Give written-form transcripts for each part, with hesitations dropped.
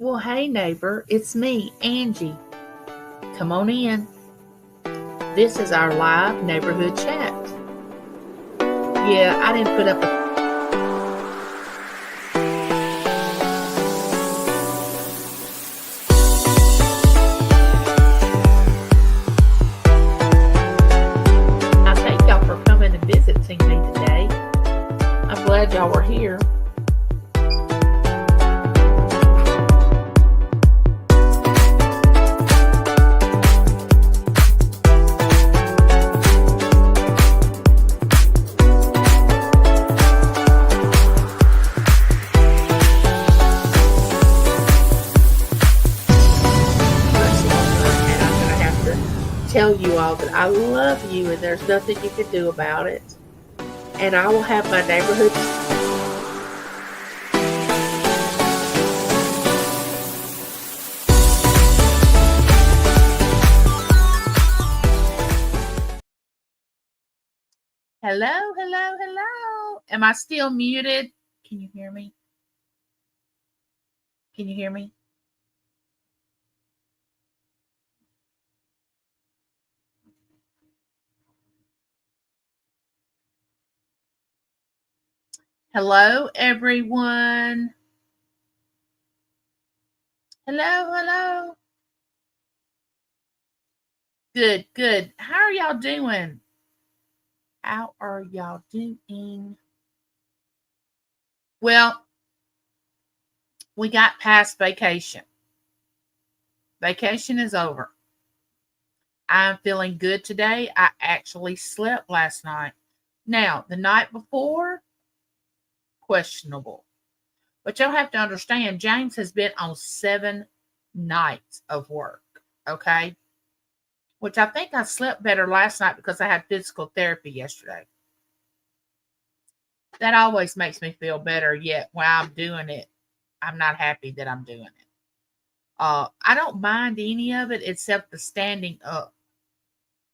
Well, hey, neighbor, it's me, Angie. Come on in. This is our live neighborhood chat. Yeah, I didn't put up a I thank y'all for coming and visiting me today. I'm glad y'all were here. And I'm going to have to tell you all that I love you and there's nothing you can do about it. And I will have my neighborhood. Hello, hello, hello. Am I still muted? Can you hear me? Can you hear me? Hello, everyone. Hello, hello. Good, good. How are y'all doing? How are y'all doing? Well, we got past vacation. Vacation is over. I'm feeling good today. I actually slept last night. Now, the night before, questionable. But y'all have to understand, James has been on 7 nights of work. Okay. Which I think I slept better last night because I had physical therapy yesterday. That always makes me feel better. Yet while I'm doing it, I'm not happy that I'm doing it. I don't mind any of it except the standing up.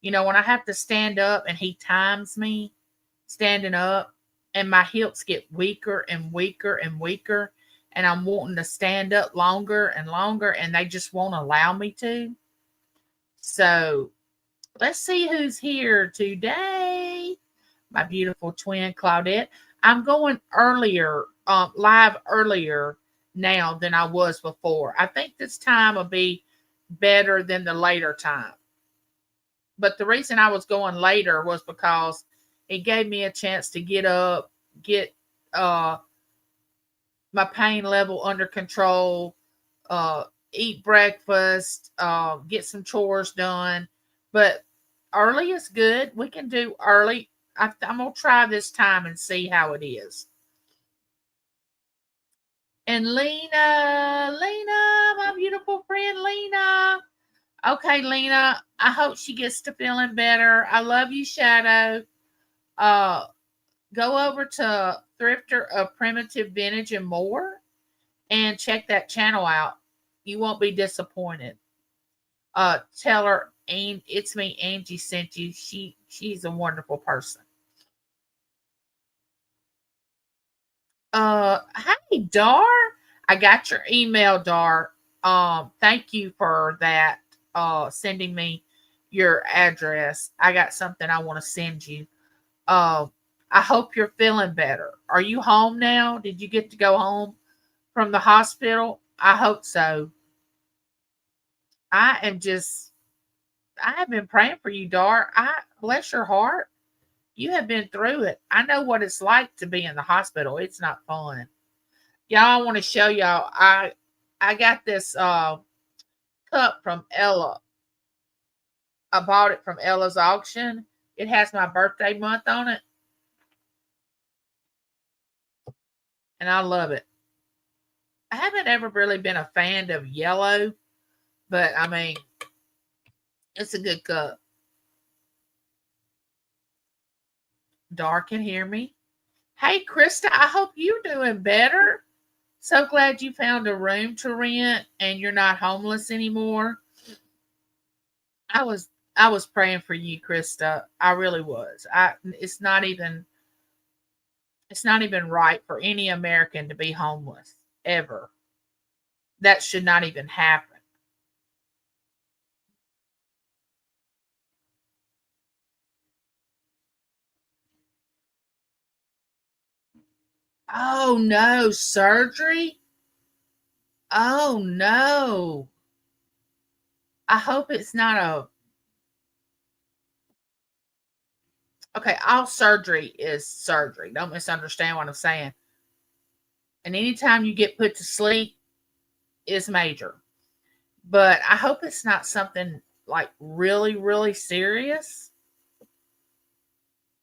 You know, when I have to stand up and he times me standing up, and my hips get weaker and weaker and weaker, and I'm wanting to stand up longer and longer, and they just won't allow me to. So let's see who's here today. My beautiful twin Claudette. I'm going earlier, live earlier now than I was before. I think this time will be better than the later time. But the reason I was going later was because it gave me a chance to get up, get my pain level under control, uh, eat breakfast, get some chores done. But early is good. We can do early. I'm going to try this time and see how it is. And Lena, my beautiful friend Lena. Okay, Lena, I hope she gets to feeling better. I love you, Shadow. Uh, Go over to Thrifter of Primitive Vintage and More and check that channel out. You won't be disappointed. Tell her, and it's me, Angie sent you. She's a wonderful person. Hey, Dar. I got your email, Dar. Thank you for that. Sending me your address. I got something I want to send you. Uh, I hope you're feeling better. Are you home now? Did you get to go home from the hospital? I hope so. I am just, I have been praying for you, Dar. I bless your heart. You have been through it. I know what it's like to be in the hospital. It's not fun. Y'all, I want to show y'all. I got this cup from Ella. I bought it from Ella's auction. It has my birthday month on it, and I love it. I haven't ever really been a fan of yellow, but I mean, it's a good cup. Dar can hear me. Hey, Krista, I hope you're doing better. So glad you found a room to rent and you're not homeless anymore. I was praying for you, Krista. I really was. It's not even right for any American to be homeless ever. That should not even happen. Oh no, surgery? Oh no. I hope it's not a okay. All surgery is surgery. Don't misunderstand what I'm saying. And anytime you get put to sleep is major. But I hope it's not something like really, really serious.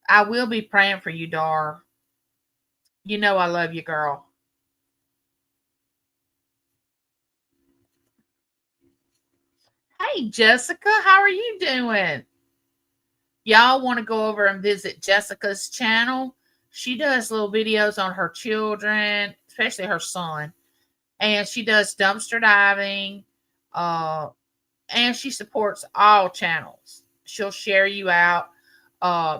I will be praying for you, Dar. You know I love you, girl. Hey, Jessica, how are you doing? Y'all want to go over and visit Jessica's channel? She does little videos on her children, especially her son, and she does dumpster diving. Uh, and she supports all channels. She'll share you out,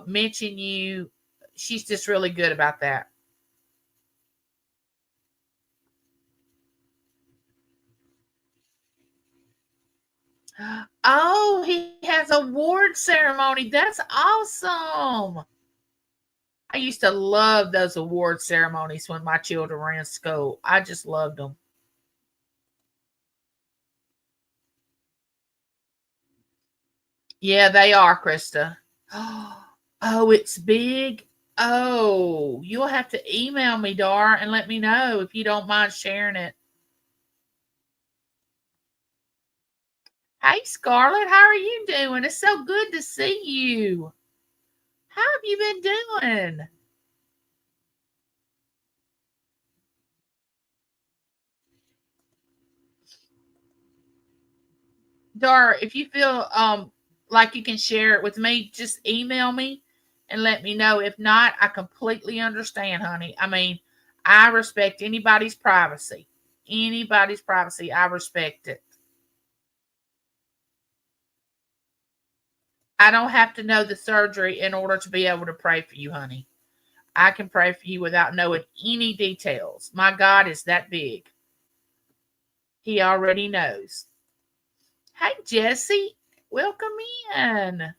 mention you. She's just really good about that. Oh, he has a award ceremony. That's awesome. I used to love those award ceremonies when my children were in school. I just loved them. Yeah, they are, Krista. Oh, it's big. Oh, you'll have to email me, Dar, and let me know if you don't mind sharing it. Hey, Scarlett, how are you doing? It's so good to see you. How have you been doing? Dar, if you feel like you can share it with me, just email me and let me know. If not, I completely understand, honey. I mean, I respect anybody's privacy. Anybody's privacy, I respect it. I don't have to know the surgery in order to be able to pray for you, honey. I can pray for you without knowing any details. My God is that big. He already knows. Hey, Jesse, welcome in.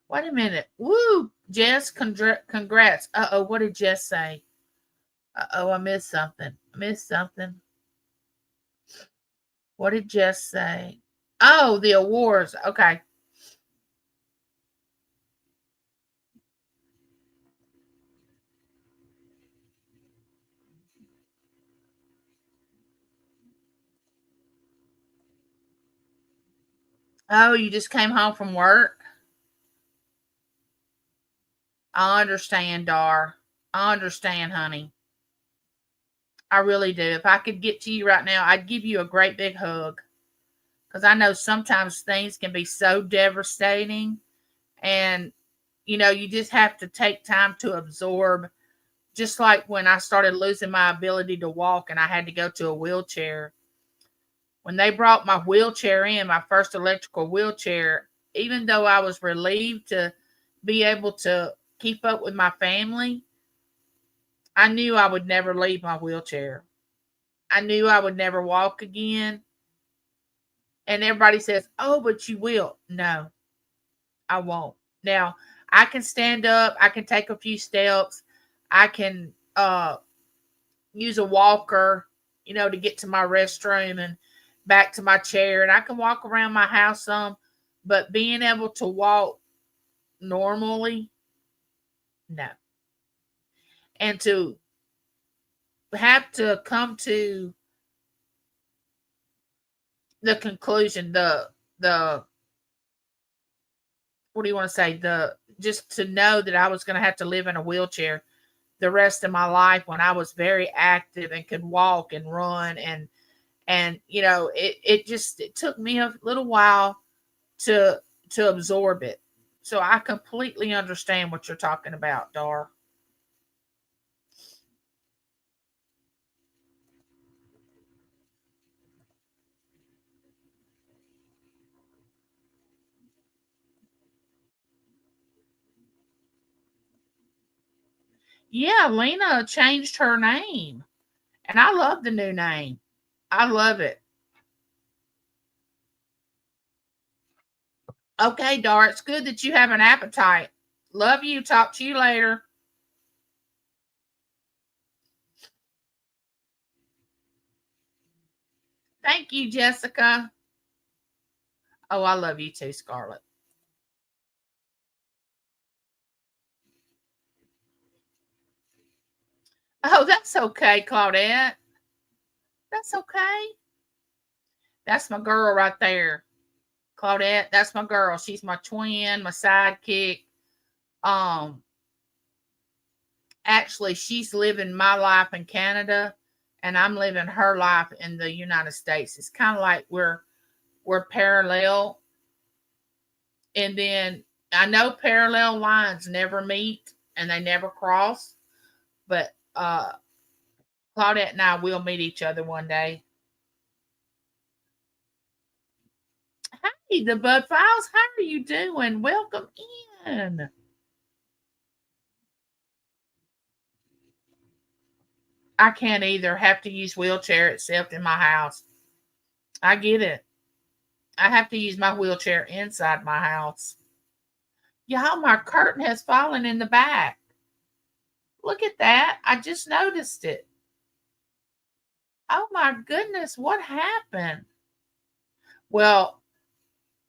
Wait a minute. Woo, Jess, congrats. Uh oh, what did Jess say? Uh oh, I missed something. I missed something. What did Jess say? Oh, the awards. Okay. Oh, you just came home from work? I understand, Dar. I understand, honey. I really do. If I could get to you right now, I'd give you a great big hug. Because I know sometimes things can be so devastating. And, you just have to take time to absorb. Just like when I started losing my ability to walk and I had to go to a wheelchair. When they brought my wheelchair in, my first electrical wheelchair, even though I was relieved to be able to keep up with my family, I knew I would never leave my wheelchair. I knew I would never walk again. And everybody says, "Oh, but you will." No, I won't. Now, I can stand up, I can take a few steps, I can use a walker, to get to my restroom and back to my chair, and I can walk around my house some, but being able to walk normally, no. And to have to come to the conclusion, the what do you want to say? The just to know that I was going to have to live in a wheelchair the rest of my life when I was very active and could walk and run and it took me a little while to absorb it. So I completely understand what you're talking about, Dar. Yeah, Lena changed her name. And I love the new name. I love it. Okay, Dar, it's good that you have an appetite. Love you. Talk to you later. Thank you, Jessica. Oh, I love you too, Scarlett. Oh, that's okay, Claudette. That's okay. That's my girl right there. Claudette, that's my girl. She's my twin, my sidekick. Um, Actually, she's living my life in Canada and I'm living her life in the United States. It's kind of like we're parallel. And then I know parallel lines never meet and they never cross, but Claudette and I will meet each other one day. Hey, the Bud Files, how are you doing? Welcome in. I can't either have to use wheelchair except in my house. I get it. I have to use my wheelchair inside my house. Y'all, my curtain has fallen in the back. Look at that. I just noticed it. Oh my goodness, what happened? Well,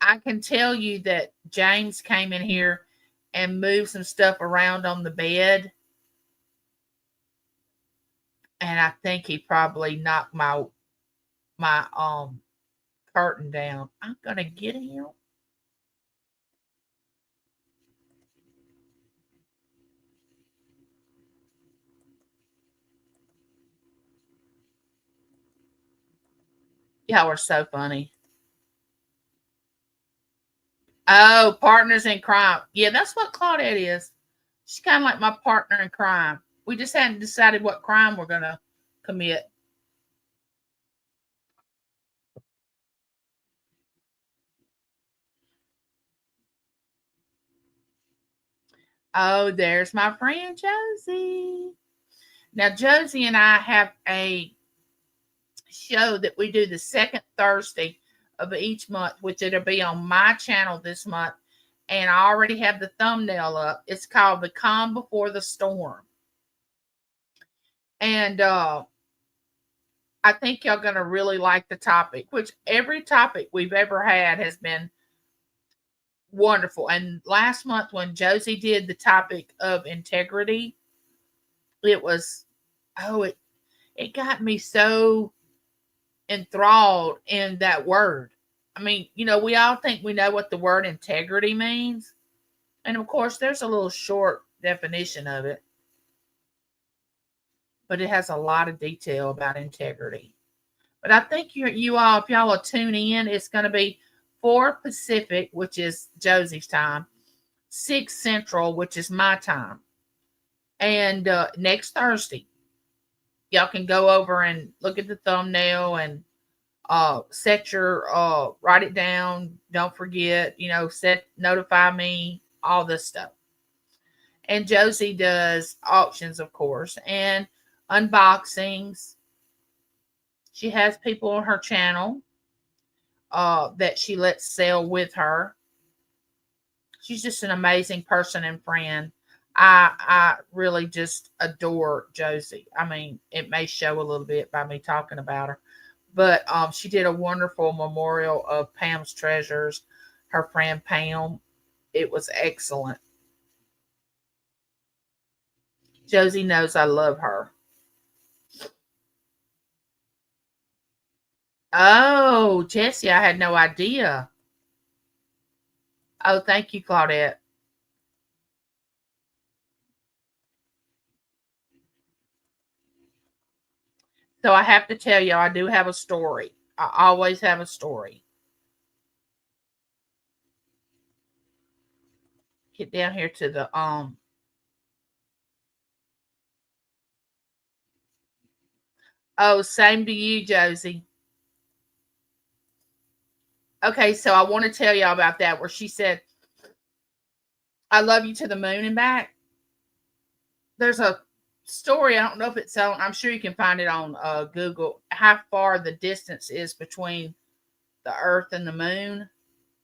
I can tell you that James came in here and moved some stuff around on the bed. And I think he probably knocked my curtain down. I'm gonna get him. Y'all are so funny. Oh, partners in crime. Yeah, that's what Claudette is. She's kind of like my partner in crime. We just hadn't decided what crime we're gonna commit. Oh, there's my friend Josie. Now, Josie and I have a show that we do the second Thursday of each month, which it'll be on my channel this month. And I already have the thumbnail up. It's called The Calm Before the Storm. And I think y'all gonna really like the topic, which every topic we've ever had has been wonderful. And last month when Josie did the topic of integrity, it was it got me so enthralled in that word. I mean, we all think we know what the word integrity means. And of course, there's a little short definition of it, but it has a lot of detail about integrity. But I think you all, if y'all will tune in, it's going to be 4 Pacific, which is Josie's time, 6 Central, which is my time. And next Thursday, y'all can go over and look at the thumbnail and set your write it down. Don't forget, set notify me, all this stuff. And Josie does auctions, of course, and unboxings. She has people on her channel that she lets sell with her. She's just an amazing person and friend. I really just adore Josie. I mean, it may show a little bit by me talking about her, but she did a wonderful memorial of Pam's treasures, her friend Pam. It was excellent. Josie knows I love her. Oh, Jessie, I had no idea. Oh, thank you, Claudette. So I have to tell you, I do have a story. I always have a story. Get down here to the Oh, same to you, Josie. Okay, so I want to tell y'all about that where she said, I love you to the moon and back. There's a story. I don't know if it's on. I'm sure you can find it on Google. How far the distance is between the Earth and the Moon.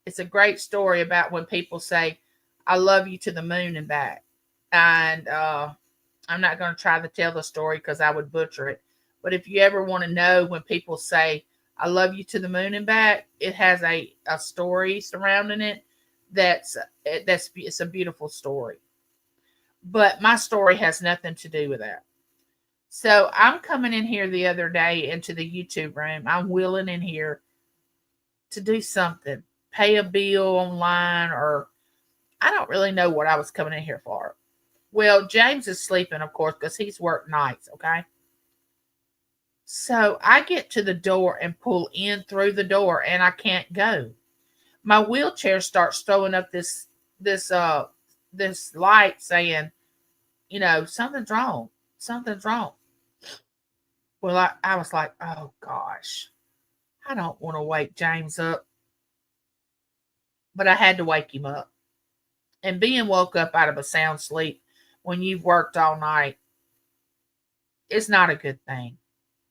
It's a great story about when people say, "I love you to the moon and back." And I'm not going to try to tell the story because I would butcher it. But if you ever want to know when people say, "I love you to the moon and back," it has a story surrounding it. That's it's a beautiful story. But my story has nothing to do with that. So I'm coming in here the other day into the YouTube room. I'm willing in here to do something, pay a bill online, or I don't really know what I was coming in here for. Well, James is sleeping, of course, because he's worked nights, okay? So I get to the door and pull in through the door and I can't go. My wheelchair starts throwing up this this light saying, something's wrong. Something's wrong. Well, I was like, oh gosh, I don't want to wake James up. But I had to wake him up. And being woke up out of a sound sleep when you've worked all night is not a good thing.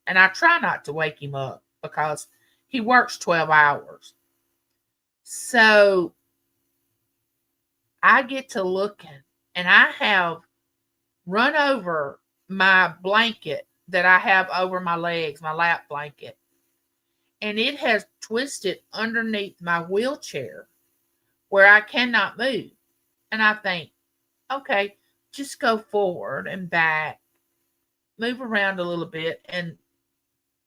And I try not to wake him up because he works 12 hours. So I get to looking and I have run over my blanket that I have over my legs, my lap blanket. And it has twisted underneath my wheelchair where I cannot move. And I think, okay, just go forward and back, move around a little bit, and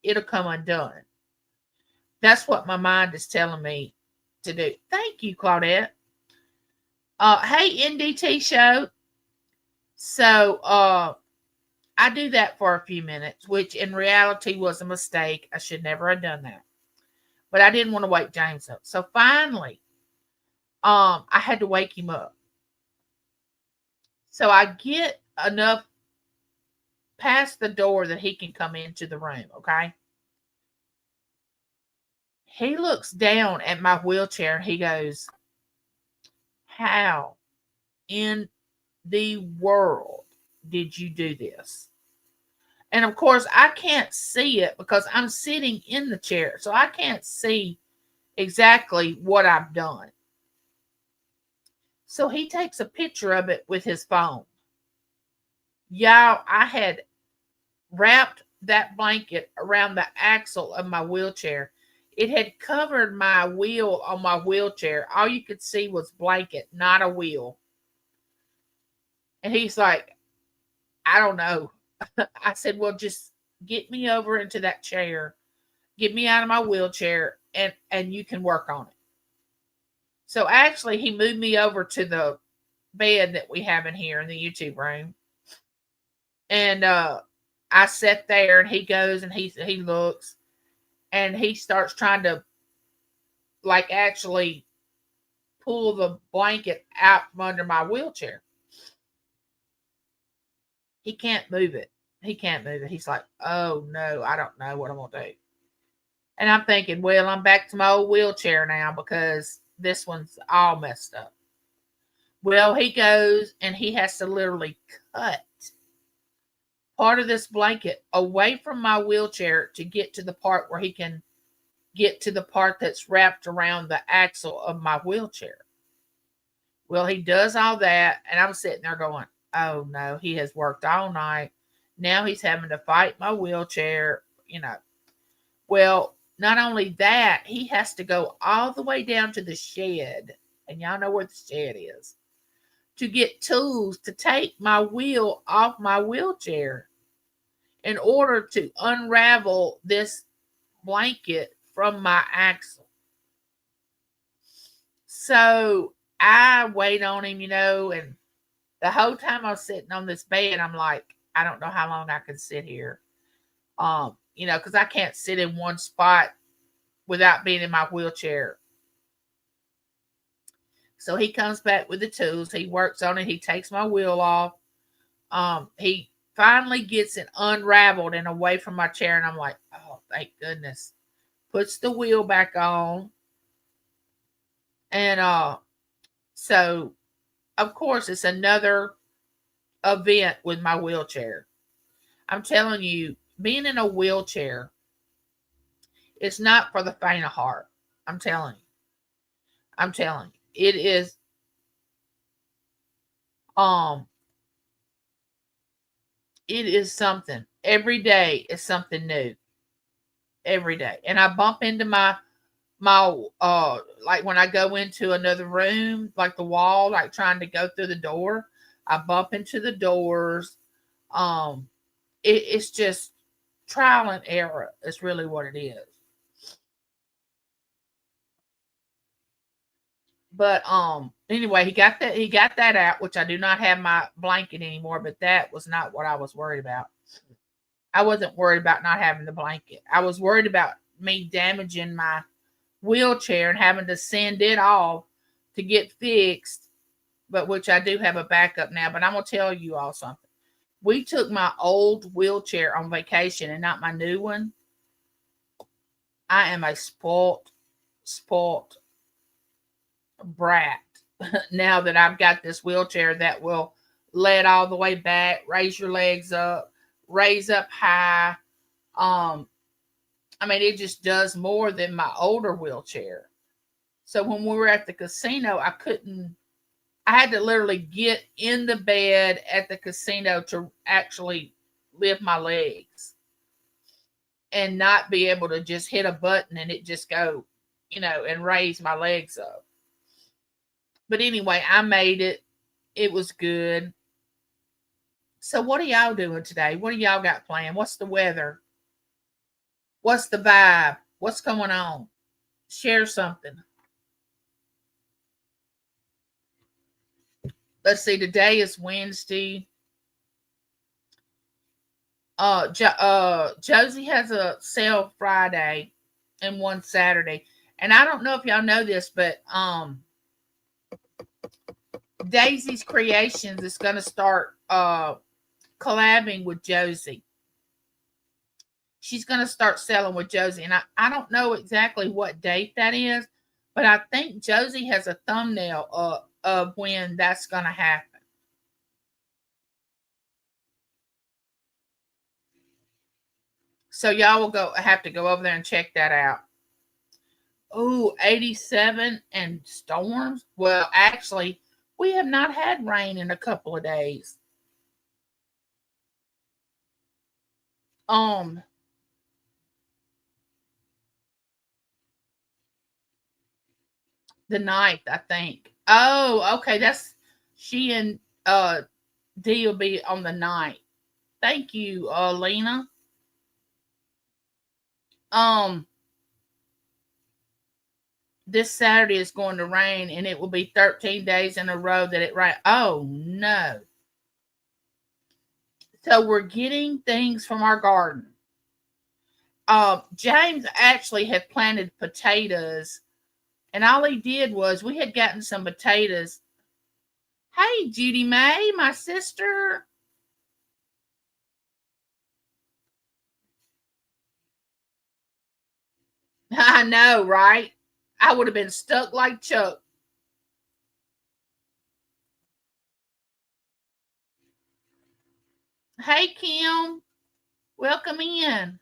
it'll come undone. That's what my mind is telling me to do. Thank you, Claudette. Hey, NDT show. So I do that for a few minutes, which in reality was a mistake. I should never have done that. But I didn't want to wake James up. So finally, I had to wake him up. So I get enough past the door that he can come into the room, okay? He looks down at my wheelchair and he goes, how in the world did you do this? And of course, I can't see it because I'm sitting in the chair. So I can't see exactly what I've done. So he takes a picture of it with his phone. Y'all, I had wrapped that blanket around the axle of my wheelchair. It had covered my wheel on my wheelchair. All you could see was blanket, not a wheel. And he's like, I don't know. I said, well, just get me over into that chair, get me out of my wheelchair, and you can work on it. So actually, he moved me over to the bed that we have in here in the YouTube room. And I sat there and he goes and he looks and he starts trying to like actually pull the blanket out from under my wheelchair. He can't move it. He can't move it. He's like, oh no, I don't know what I'm gonna do. And I'm thinking, well, I'm back to my old wheelchair now because this one's all messed up. Well, he goes and he has to literally cut part of this blanket away from my wheelchair to get to the part where he can get to the part that's wrapped around the axle of my wheelchair. Well, he does all that, and I'm sitting there going, oh no, he has worked all night. Now he's having to fight my wheelchair. Well, not only that, he has to go all the way down to the shed, and y'all know where the shed is, to get tools to take my wheel off my wheelchair in order to unravel this blanket from my axle. So I wait on him, and the whole time I was sitting on this bed, I'm like, I don't know how long I can sit here. Because I can't sit in one spot without being in my wheelchair. So he comes back with the tools. He works on it. He takes my wheel off. He finally gets it unraveled and away from my chair. And I'm like, oh, thank goodness. Puts the wheel back on. And so, of course, it's another event with my wheelchair. I'm telling you, being in a wheelchair is not for the faint of heart. I'm telling you. I'm telling you. Um it is something. Every day is something new. Every day. And I bump into my like when I go into another room, like the wall, like trying to go through the door, I bump into the doors. Um it's just trial and error is really what it is. But anyway, he got that out, which I do not have my blanket anymore, but that was not what I was worried about. I wasn't worried about not having the blanket. I was worried about me damaging my wheelchair and having to send it off to get fixed, but which I do have a backup now. But I'm gonna tell you all something. We took my old wheelchair on vacation and not my new one. I am a spoilt brat now that I've got this wheelchair that will let all the way back, raise your legs up, raise up high. Um, I mean, it just does more than my older wheelchair. So when we were at the casino, I had to literally get in the bed at the casino to actually lift my legs and not be able to just hit a button and it just go, and raise my legs up. But anyway, I made it. It was good. So what are y'all doing today? What do y'all got planned? What's the weather? What's the vibe? What's going on? Share something. Let's see. Today is Wednesday. Josie has a sale Friday and one Saturday. And I don't know if y'all know this, but Daisy's Creations is going to start collabing with Josie. She's going to start selling with Josie. And I don't know exactly what date that is, but I think Josie has a thumbnail of when that's going to happen. So y'all will have to go over there and check that out. Oh, 87 and storms. Well, actually, we have not had rain in a couple of days. Um, the ninth, I think. Oh, okay. That's she and D will be on the ninth. Thank you, Lena. Um, this Saturday is going to rain, and it will be 13 days in a row that it rain. Oh no! So we're getting things from our garden. James actually had planted potatoes, and all he did was we had gotten some potatoes. Hey, Judy May, my sister. I know, right? I would have been stuck like Chuck. Hey, Kim, welcome in.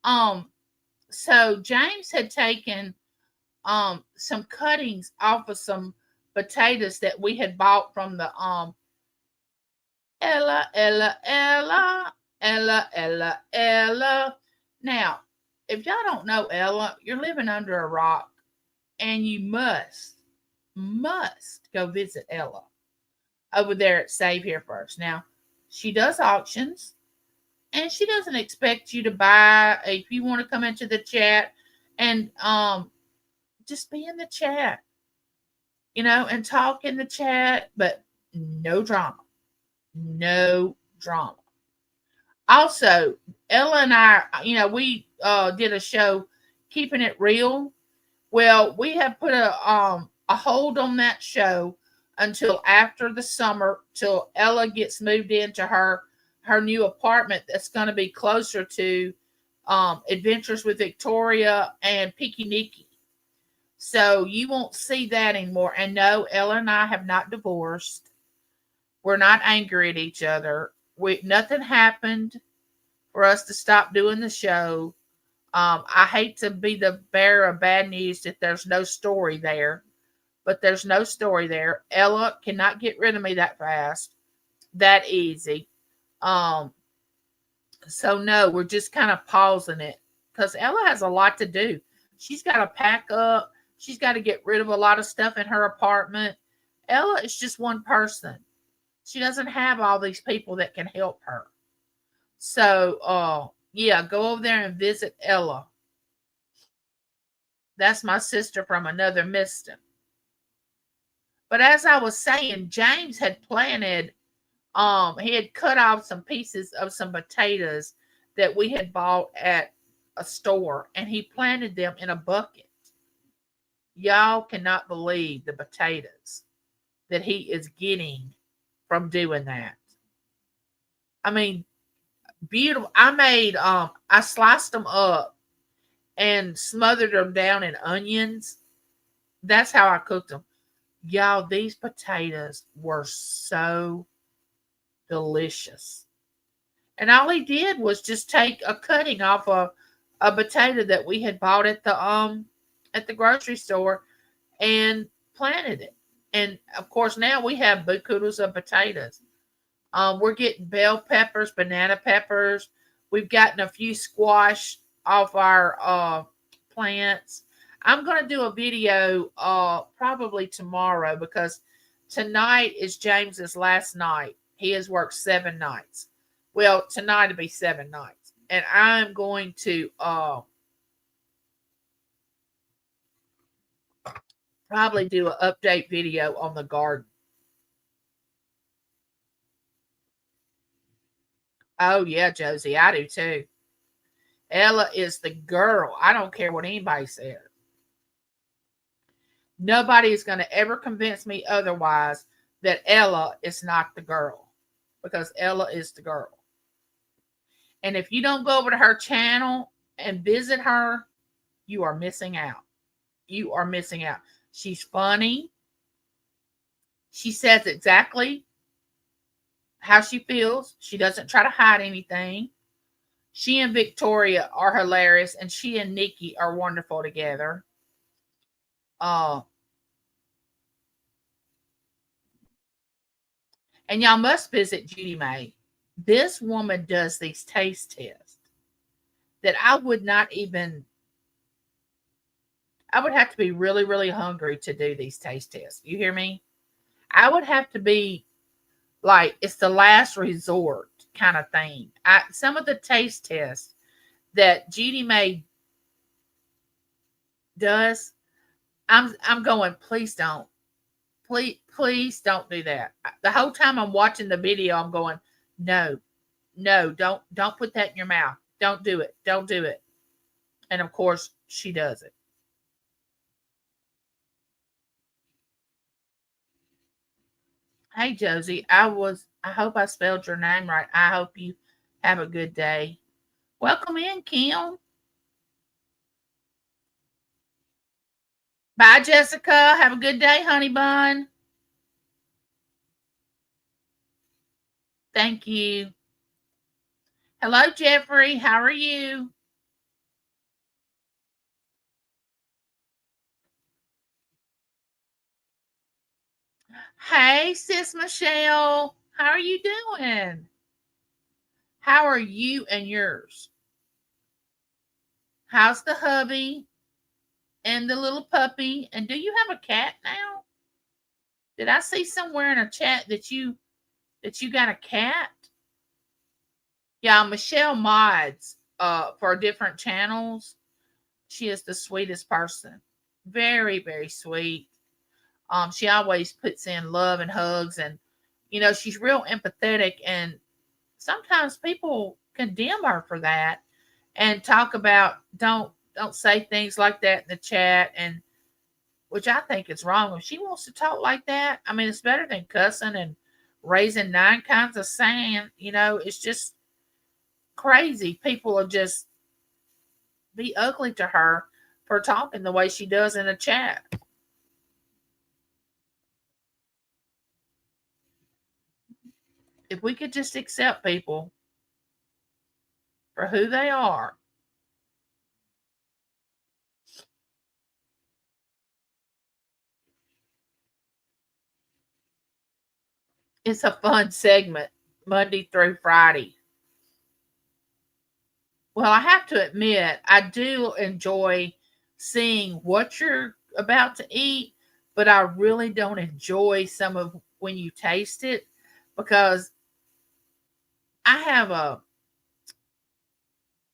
Um, so James had taken some cuttings off of some potatoes that we had bought from the Ella. Now, if y'all don't know Ella, you're living under a rock, and you must go visit Ella over there at Save Here First. Now, she does auctions, and she doesn't expect you to buy. If you want to come into the chat and just be in the chat, and talk in the chat, but no drama. No drama. Also, Ella and I, we did a show, Keeping It Real. Well, we have put a hold on that show until after the summer, till Ella gets moved into her new apartment that's going to be closer to Adventures with Victoria and Picky Nicky. So you won't see that anymore. And no, Ella and I have not divorced. We're not angry at each other. Nothing happened for us to stop doing the show. I hate to be the bearer of bad news that there's no story there, but there's no story there. Ella cannot get rid of me that fast, that easy. Um, so no, we're just kind of pausing it because Ella has a lot to do. She's got to pack up. She's got to get rid of a lot of stuff in her apartment. Ella is just one person. She doesn't have all these people that can help her. So, yeah, go over there and visit Ella. That's my sister from another mister. But as I was saying, James had planted, he had cut off some pieces of some potatoes that we had bought at a store, and he planted them in a bucket. Y'all cannot believe the potatoes that he is getting from doing that. I mean, beautiful. I sliced them up and smothered them down in onions. That's how I cooked them. Y'all, these potatoes were so delicious. And all he did was just take a cutting off a potato that we had bought at the grocery store and planted it. And of course now we have bukus of potatoes. We're getting bell peppers, banana peppers. We've gotten a few squash off our plants. I'm going to do a video probably tomorrow because tonight is James's last night. He has worked 7 nights. Well, tonight will be 7 nights. And I'm going to probably do an update video on the garden. Oh, yeah, Josie, I do too. Ella is the girl. I don't care what anybody says. Nobody is going to ever convince me otherwise that Ella is not the girl because Ella is the girl. And if you don't go over to her channel and visit her, you are missing out. You are missing out. She's funny. She says exactly how she feels. She doesn't try to hide anything. She and Victoria are hilarious, and she and Nikki are wonderful together. Uh, and y'all must visit Judy May. This woman does these taste tests that I would not even. I would have to be really, really hungry to do these taste tests. You hear me? I would have to be like it's the last resort kind of thing. Some of the taste tests that Judy May does, I'm going, please don't. Please don't do that. The whole time I'm watching the video, I'm going, no, no, don't put that in your mouth. Don't do it. Don't do it. And of course, she does it. Hey Josie, I hope I spelled your name right. I hope you have a good day. Welcome in, Kim. Bye, Jessica. Have a good day, honey bun. Thank you. Hello, Jeffrey. How are you? Hey, sis Michelle. How are you doing? How are you and yours? How's the hubby and the little puppy? And do you have a cat now? Did I see somewhere in a chat that you got a cat? Yeah, Michelle mods for different channels. She is the sweetest person. Very, very sweet. She always puts in love and hugs, and she's real empathetic, and sometimes people condemn her for that and talk about don't say things like that in the chat, and which I think is wrong. If she wants to talk like that, I mean, it's better than cussing and raising 9 kinds of sand. It's just crazy. People will just be ugly to her for talking the way she does in the chat. If we could just accept people for who they are. It's a fun segment, Monday through Friday. Well, I have to admit, I do enjoy seeing what you're about to eat, but I really don't enjoy some of when you taste it because I have a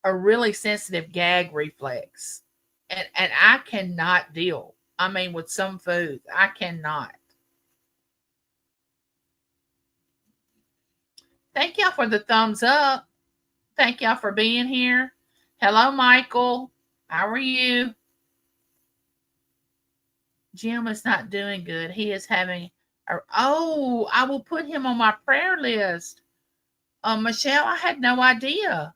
really sensitive gag reflex. And I cannot deal. I mean, with some foods, I cannot. Thank y'all for the thumbs up. Thank y'all for being here. Hello, Michael. How are you? Jim is not doing good. He is having oh, I will put him on my prayer list. Michelle, I had no idea.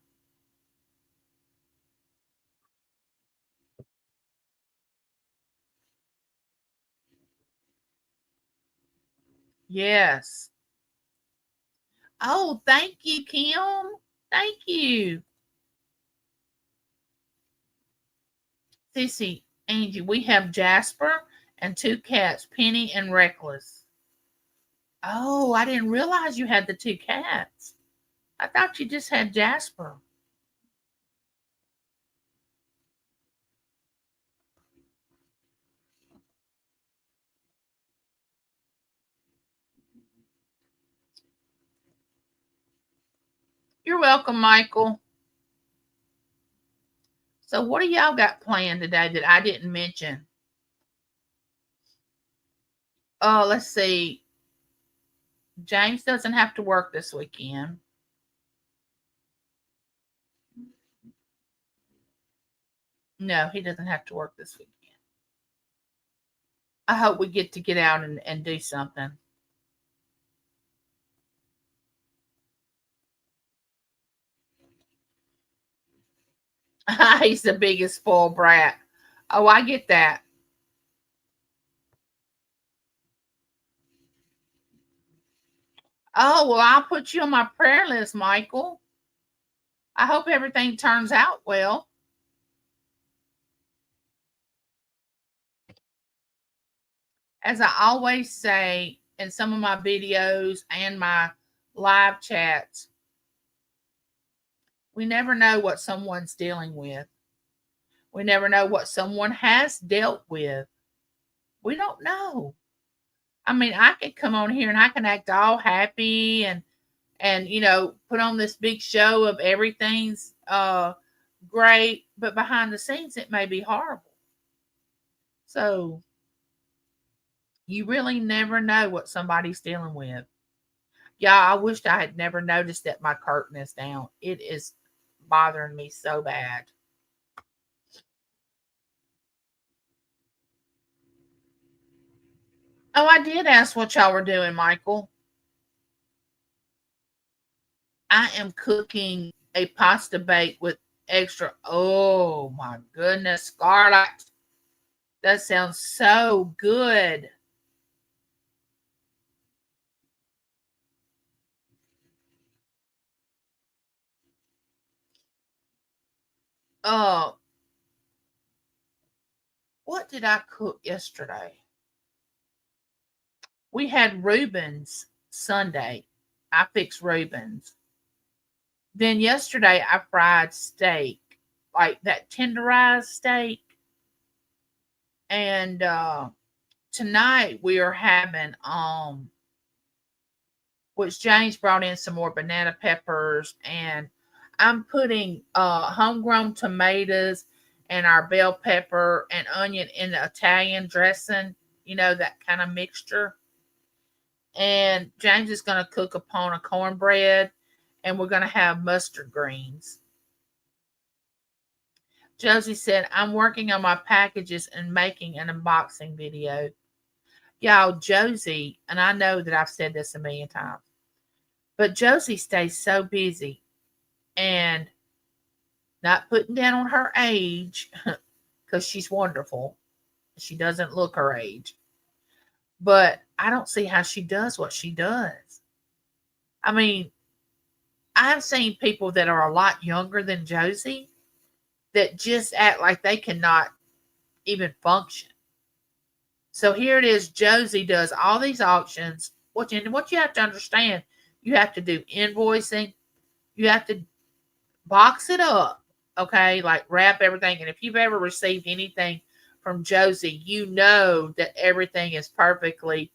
Yes. Oh, thank you, Kim. Thank you. Sissy, Angie, we have Jasper and two cats, Penny and Reckless. Oh, I didn't realize you had the two cats. I thought you just had Jasper. You're welcome, Michael. So, what do y'all got planned today that I didn't mention? Oh, let's see. James doesn't have to work this weekend. No, he doesn't have to work this weekend. I hope we get out and do something. He's the biggest spoiled brat. Oh, I get that. Oh, well, I'll put you on my prayer list, Michael. I hope everything turns out well. As I always say in some of my videos and my live chats, we never know what someone's dealing with. We never know what someone has dealt with. We don't know. I mean, I could come on here and I can act all happy and put on this big show of everything's great, but behind the scenes it may be horrible. So you really never know what somebody's dealing with. Yeah, I wished I had never noticed that my curtain is down. It is bothering me so bad. Oh, I did ask what y'all were doing, Michael. I am cooking a pasta bake with extra. Oh my goodness, Scarlett. That sounds so good. Oh, what did I cook yesterday? We had Reuben's Sunday. I fixed Reuben's. Then yesterday I fried steak, like that tenderized steak. And tonight we are having which James brought in some more banana peppers, and I'm putting homegrown tomatoes and our bell pepper and onion in the Italian dressing, that kind of mixture. And James is going to cook upon a cornbread, and we're going to have mustard greens. Josie said, I'm working on my packages and making an unboxing video. Y'all, Josie, and I know that I've said this a million times, but Josie stays so busy and not putting down on her age because she's wonderful. She doesn't look her age. But I don't see how she does what she does. I mean, I've seen people that are a lot younger than Josie that just act like they cannot even function. So here it is. Josie does all these auctions. What you have to understand, you have to do invoicing. You have to box it up, okay? Like wrap everything. And if you've ever received anything from Josie, you know that everything is perfectly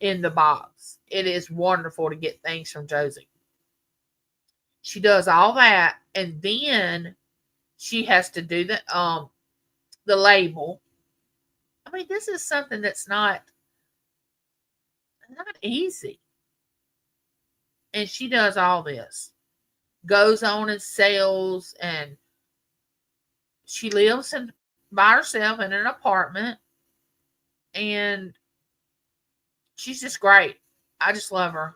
in the box. It is wonderful to get things from Josie. She does all that, and then she has to do the label. I mean, this is something that's not easy. And she does all this. Goes on and sells, and she lives by herself in an apartment, and she's just great. I just love her.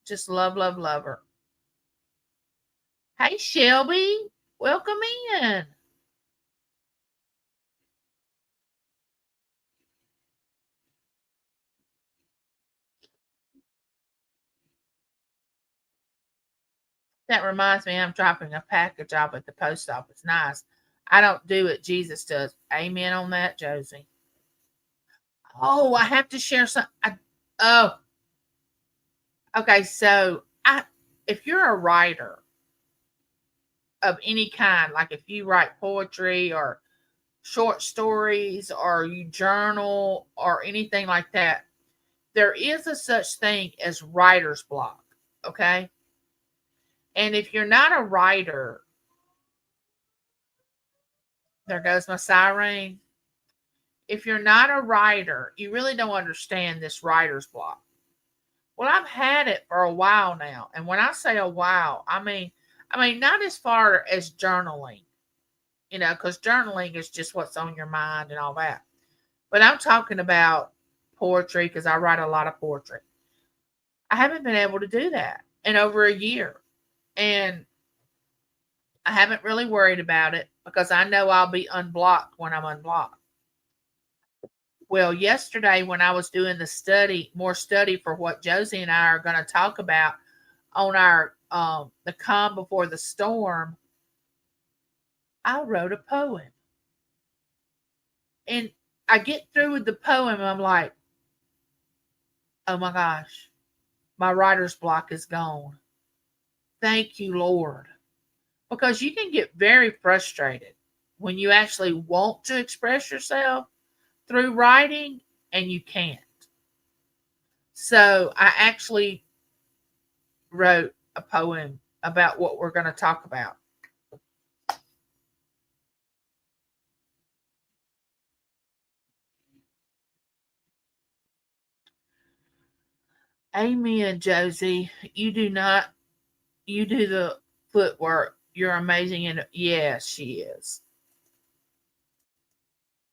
Just love, love, love her. Hey, Shelby, welcome in. That reminds me, I'm dropping a package off at the post office. Nice. I don't do it. Jesus does. Amen on that, Josie. Oh, I have to share some. Oh, okay. So, if you're a writer of any kind, like if you write poetry or short stories or you journal or anything like that, there is a such thing as writer's block. Okay. And if you're not a writer, there goes my siren. If you're not a writer, you really don't understand this writer's block. Well, I've had it for a while now. And when I say a while, I mean not as far as journaling, because journaling is just what's on your mind and all that. But I'm talking about poetry because I write a lot of poetry. I haven't been able to do that in over a year. And I haven't really worried about it because I know I'll be unblocked when I'm unblocked. Well, yesterday when I was doing more study for what Josie and I are going to talk about on our the calm before the storm, I wrote a poem. And I get through with the poem and I'm like, "Oh my gosh, my writer's block is gone. Thank you, Lord." Because you can get very frustrated when you actually want to express yourself through writing and you can't. So I actually wrote a poem about what we're going to talk about. Amen, Josie. You do the footwork. You're amazing. And yes, she is.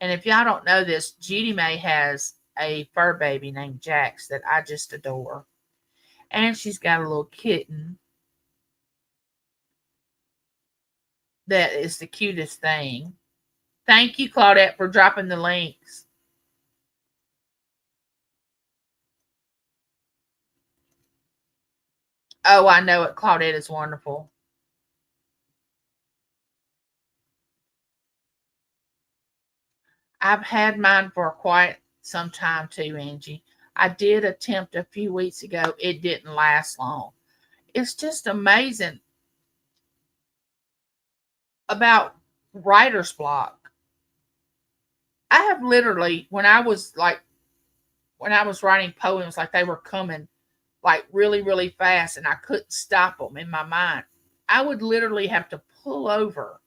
And if y'all don't know this, Judy May has a fur baby named Jax that I just adore. And she's got a little kitten that is the cutest thing. Thank you, Claudette, for dropping the links. Oh, I know it. Claudette is wonderful. I've had mine for quite some time too, Angie. I did attempt a few weeks ago. It didn't last long. It's just amazing about writer's block. I have literally, when I was writing poems, like they were coming like really, really fast and I couldn't stop them in my mind. I would literally have to pull over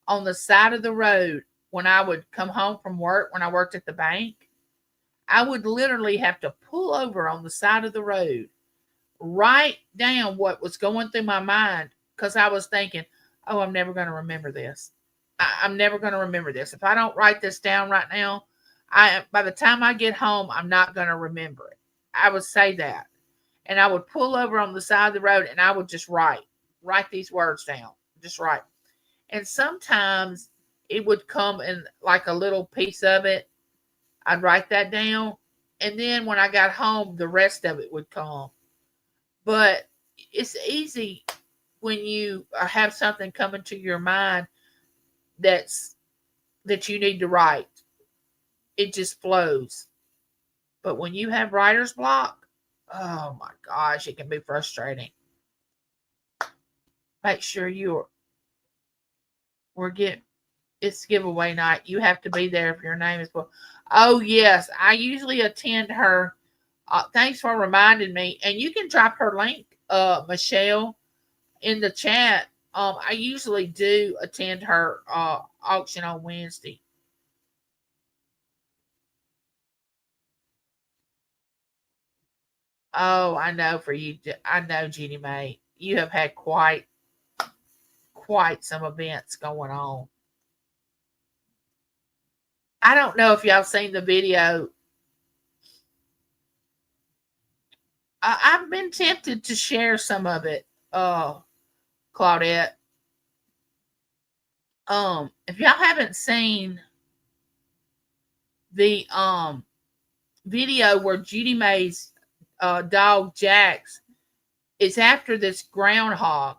on the side of the road when I would come home from work when I worked at the bank. I would literally have to pull over on the side of the road, write down what was going through my mind because I was thinking, oh, I'm never going to remember this. I'm never going to remember this. If I don't write this down right now, by the time I get home, I'm not going to remember it. I would say that. And I would pull over on the side of the road and I would just write these words down, just write. And sometimes it would come in like a little piece of it. I'd write that down And then when I got home, the rest of it would come. But it's easy when you have something coming to your mind that's that you need to write. It just flows. But when you have writer's block, oh my gosh, it can be frustrating. Make sure we're get it's giveaway night. You have to be there if your name is. Oh yes, I usually attend her. Thanks for reminding me. And you can drop her link, Michelle, in the chat. I usually do attend her auction on Wednesday. Oh, I know for you. I know, Jeannie Mae. You have had quite some events going on. I don't know if y'all seen the video. I've been tempted to share some of it, Claudette. If y'all haven't seen the video where Judy Mae's dog Jax is after this groundhog,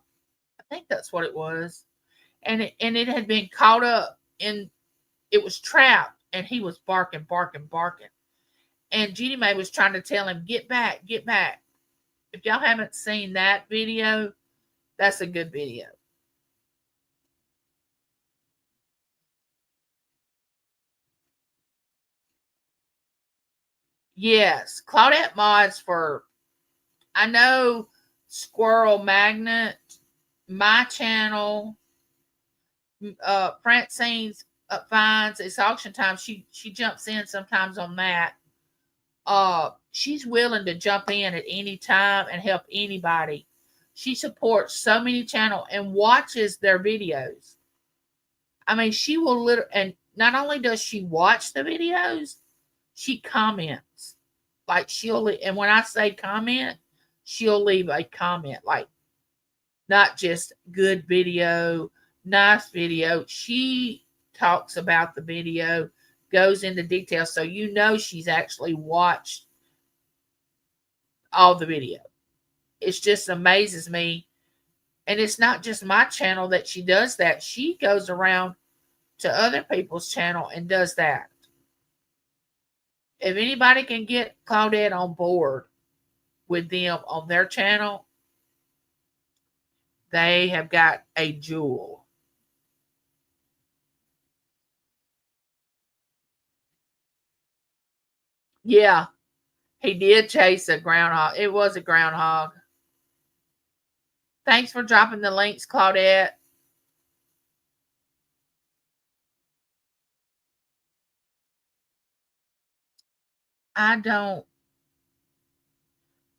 I think that's what it was, and it had been caught up in, it was trapped, and he was barking, barking, barking, and Judy Mae was trying to tell him, get back, get back. If y'all haven't seen that video, that's a good video. Yes, Claudette mods for, I know, Squirrel Magnet, my channel, Francine's finds. It's auction time. She jumps in sometimes on that. She's willing to jump in at any time and help anybody. She supports so many channels and watches their videos. I mean, she will literally, and not only does she watch the videos, she comments. Like and when I say comment, she'll leave a comment, like not just good video, nice video. She talks about the video, goes into details, so you know she's actually watched all the video. It just amazes me. And it's not just my channel that she does that. She goes around to other people's channel and does that. If anybody can get Claudette on board with them on their channel, they have got a jewel. Yeah, he did chase a groundhog. It was a groundhog. Thanks for dropping the links, Claudette. I don't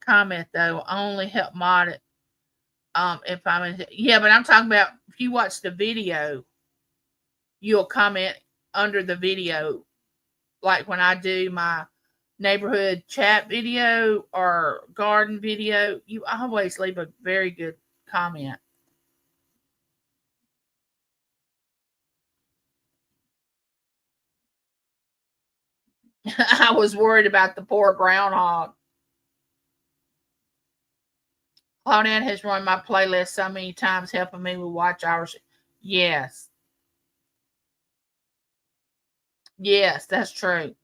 comment though. I only help mod it. If I'm in, yeah, but I'm talking about if you watch the video, you'll comment under the video. Like when I do my neighborhood chat video or garden video, you always leave a very good comment. I was worried about the poor groundhog. Claudette has run my playlist so many times, helping me with watch hours. Yes. Yes, that's true.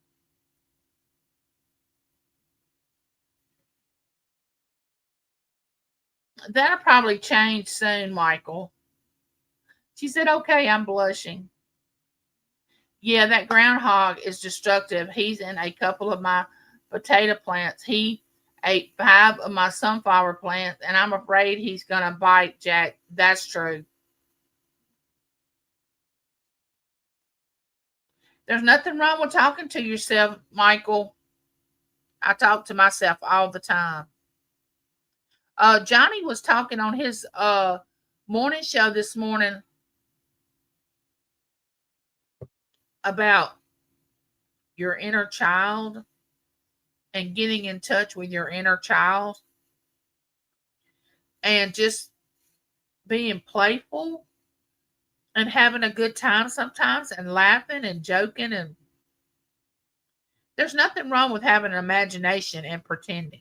That'll probably change soon, Michael. She said, okay, I'm blushing. Yeah, that groundhog is destructive. He's in a couple of my potato plants. He ate 5 of my sunflower plants, and I'm afraid he's going to bite, Jack. That's true. There's nothing wrong with talking to yourself, Michael. I talk to myself all the time. Johnny was talking on his morning show this morning about your inner child and getting in touch with your inner child and just being playful and having a good time sometimes and laughing and joking. And There's nothing wrong with having an imagination and pretending.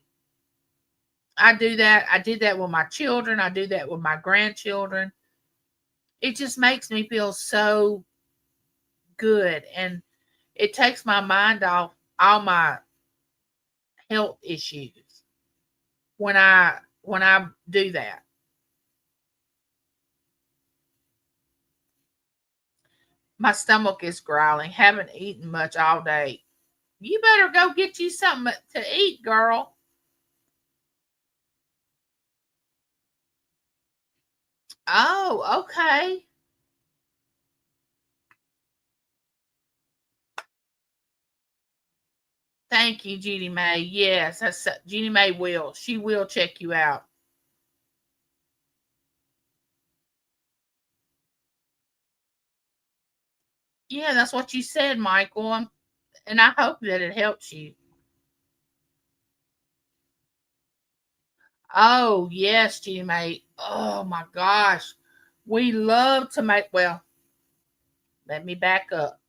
I do that. I did that with my children. I do that with my grandchildren. It just makes me feel so good, and it takes my mind off all my health issues when I do that. My stomach is growling. Haven't eaten much all day. You better go get you something to eat, girl. Oh, okay. Thank you, Jeannie Mae. Yes, Jeannie Mae will. She will check you out. Yeah, that's what you said, Michael. And I hope that it helps you. Oh, yes, Jeannie Mae. Oh, my gosh. We love tomato. Well, let me back up.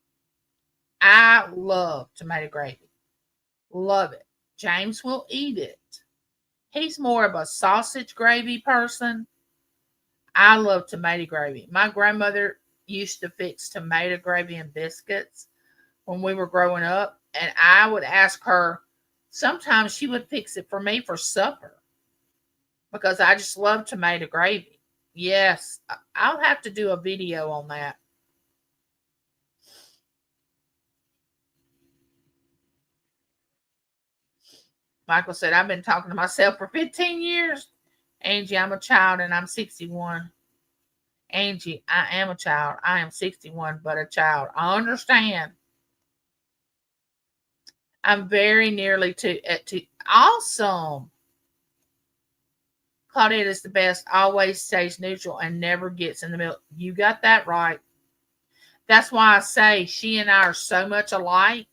I love tomato gravy. Love it. James will eat it. He's more of a sausage gravy person. I love tomato gravy. My grandmother used to fix tomato gravy and biscuits when we were growing up, and I would ask her. Sometimes she would fix it for me for supper because I just love tomato gravy. Yes, I'll have to do a video on that. Michael said, I've been talking to myself for 15 years. Angie, I'm a child and I'm 61. Angie, I am a child. I am 61, but a child. I understand. I'm very nearly to at two. Awesome. Claudette is the best. Always stays neutral and never gets in the middle. You got that right. That's why I say she and I are so much alike.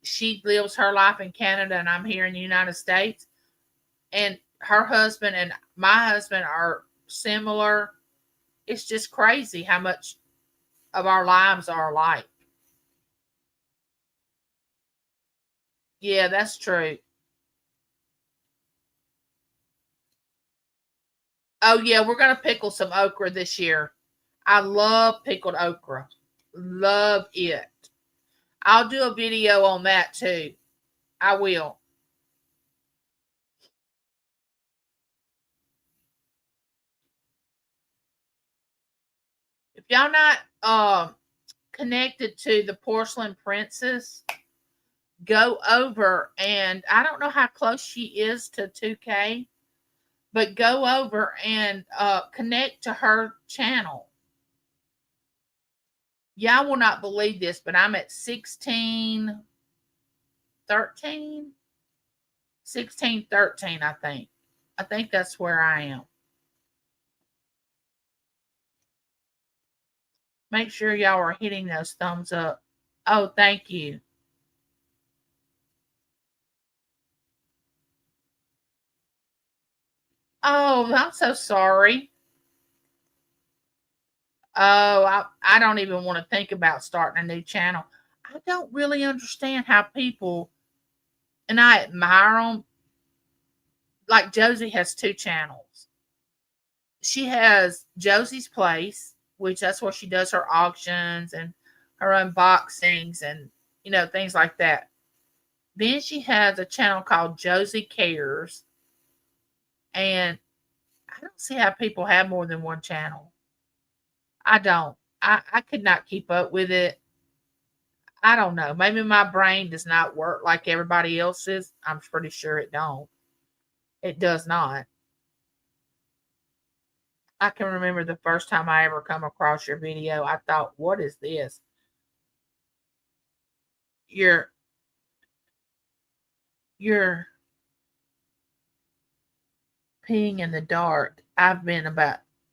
She lives her life in Canada and I'm here in the United States. And her husband and my husband are similar. It's just crazy how much of our lives are alike. Yeah, that's true. Oh yeah, we're gonna pickle some okra this year. I love pickled okra. Love it. I'll do a video on that too. I will. If y'all not connected to the Porcelain Princess, go over and I don't know how close she is to 2K, but go over and connect to her channel. Y'all will not believe this, but I'm at 16, 13, 16, 13, I think. I think that's where I am. Make sure y'all are hitting those thumbs up. Oh, thank you. Oh, I'm so sorry. Oh, I don't even want to think about starting a new channel. I don't really understand how people, and I admire them. Like Josie has two channels. She has Josie's Place, which that's where she does her auctions and her unboxings and things like that. Then she has a channel called Josie Cares, and I don't see how people have more than one channel. I don't. I could not keep up with it. I don't know. Maybe my brain does not work like everybody else's. I'm pretty sure it don't. It does not. I can remember the first time I ever come across your video. I thought, what is this? You're you're peeing in the dark.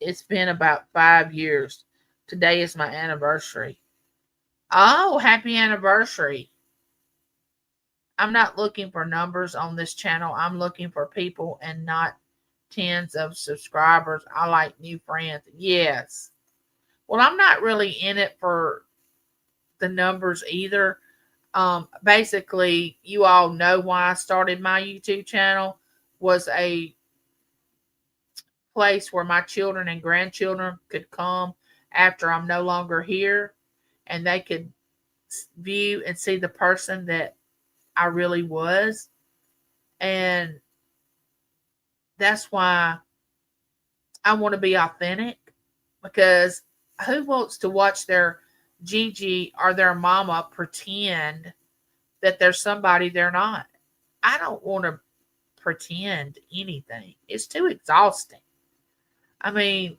It's been about 5 years. Today is my anniversary. Oh, happy anniversary. I'm not looking for numbers on this channel. I'm looking for people and not tens of subscribers. I like new friends. Yes. Well, I'm not really in it for the numbers either. Basically, you all know why I started my YouTube channel was a place where my children and grandchildren could come after I'm no longer here, and they could view and see the person that I really was. And that's why I want to be authentic, because who wants to watch their Gigi or their mama pretend that they're somebody they're not? I don't want to pretend anything. It's too exhausting. I mean,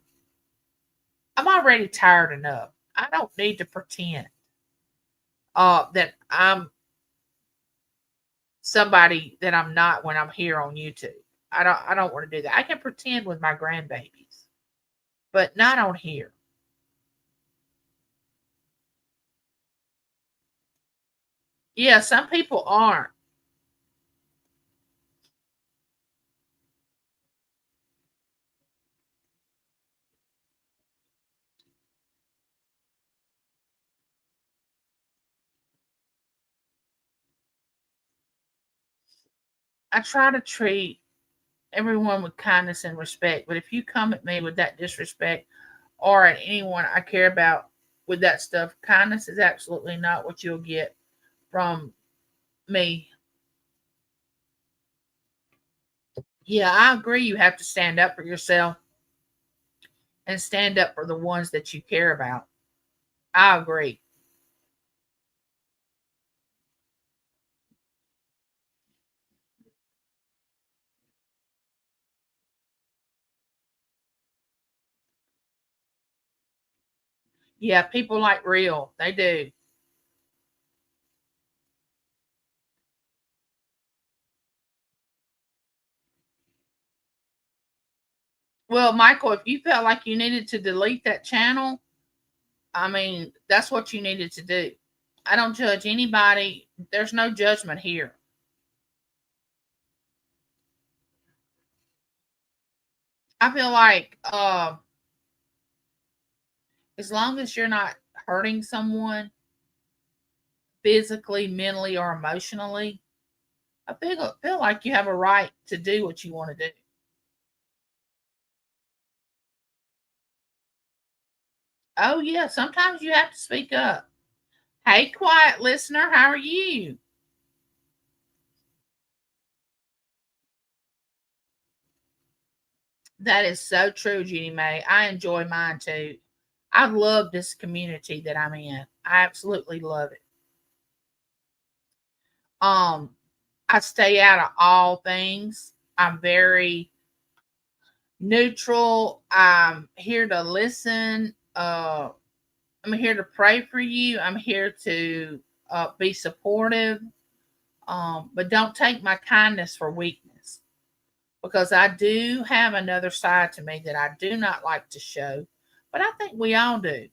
I'm already tired enough. I don't need to pretend that I'm somebody that I'm not when I'm here on YouTube. I don't want to do that. I can pretend with my grandbabies, but not on here. Yeah, some people aren't. I try to treat everyone with kindness and respect, but if you come at me with that disrespect or at anyone I care about with that stuff, kindness is absolutely not what you'll get from me. Yeah, I agree. You have to stand up for yourself and stand up for the ones that you care about. I agree. Yeah, people like real. They do. Well, Michael, if you felt like you needed to delete that channel, I mean, that's what you needed to do. I don't judge anybody. There's no judgment here. I feel like as long as you're not hurting someone physically, mentally, or emotionally, I feel like you have a right to do what you want to do. Oh, yeah, sometimes you have to speak up. Hey, quiet listener, how are you? That is so true, Jeannie Mae. I enjoy mine too. I love this community that I'm in. I absolutely love it. Um, I stay out of all things. I'm very neutral. I'm here to listen. I'm here to pray for you. I'm here to be supportive. But don't take my kindness for weakness, because I do have another side to me that I do not like to show. But I think we all do.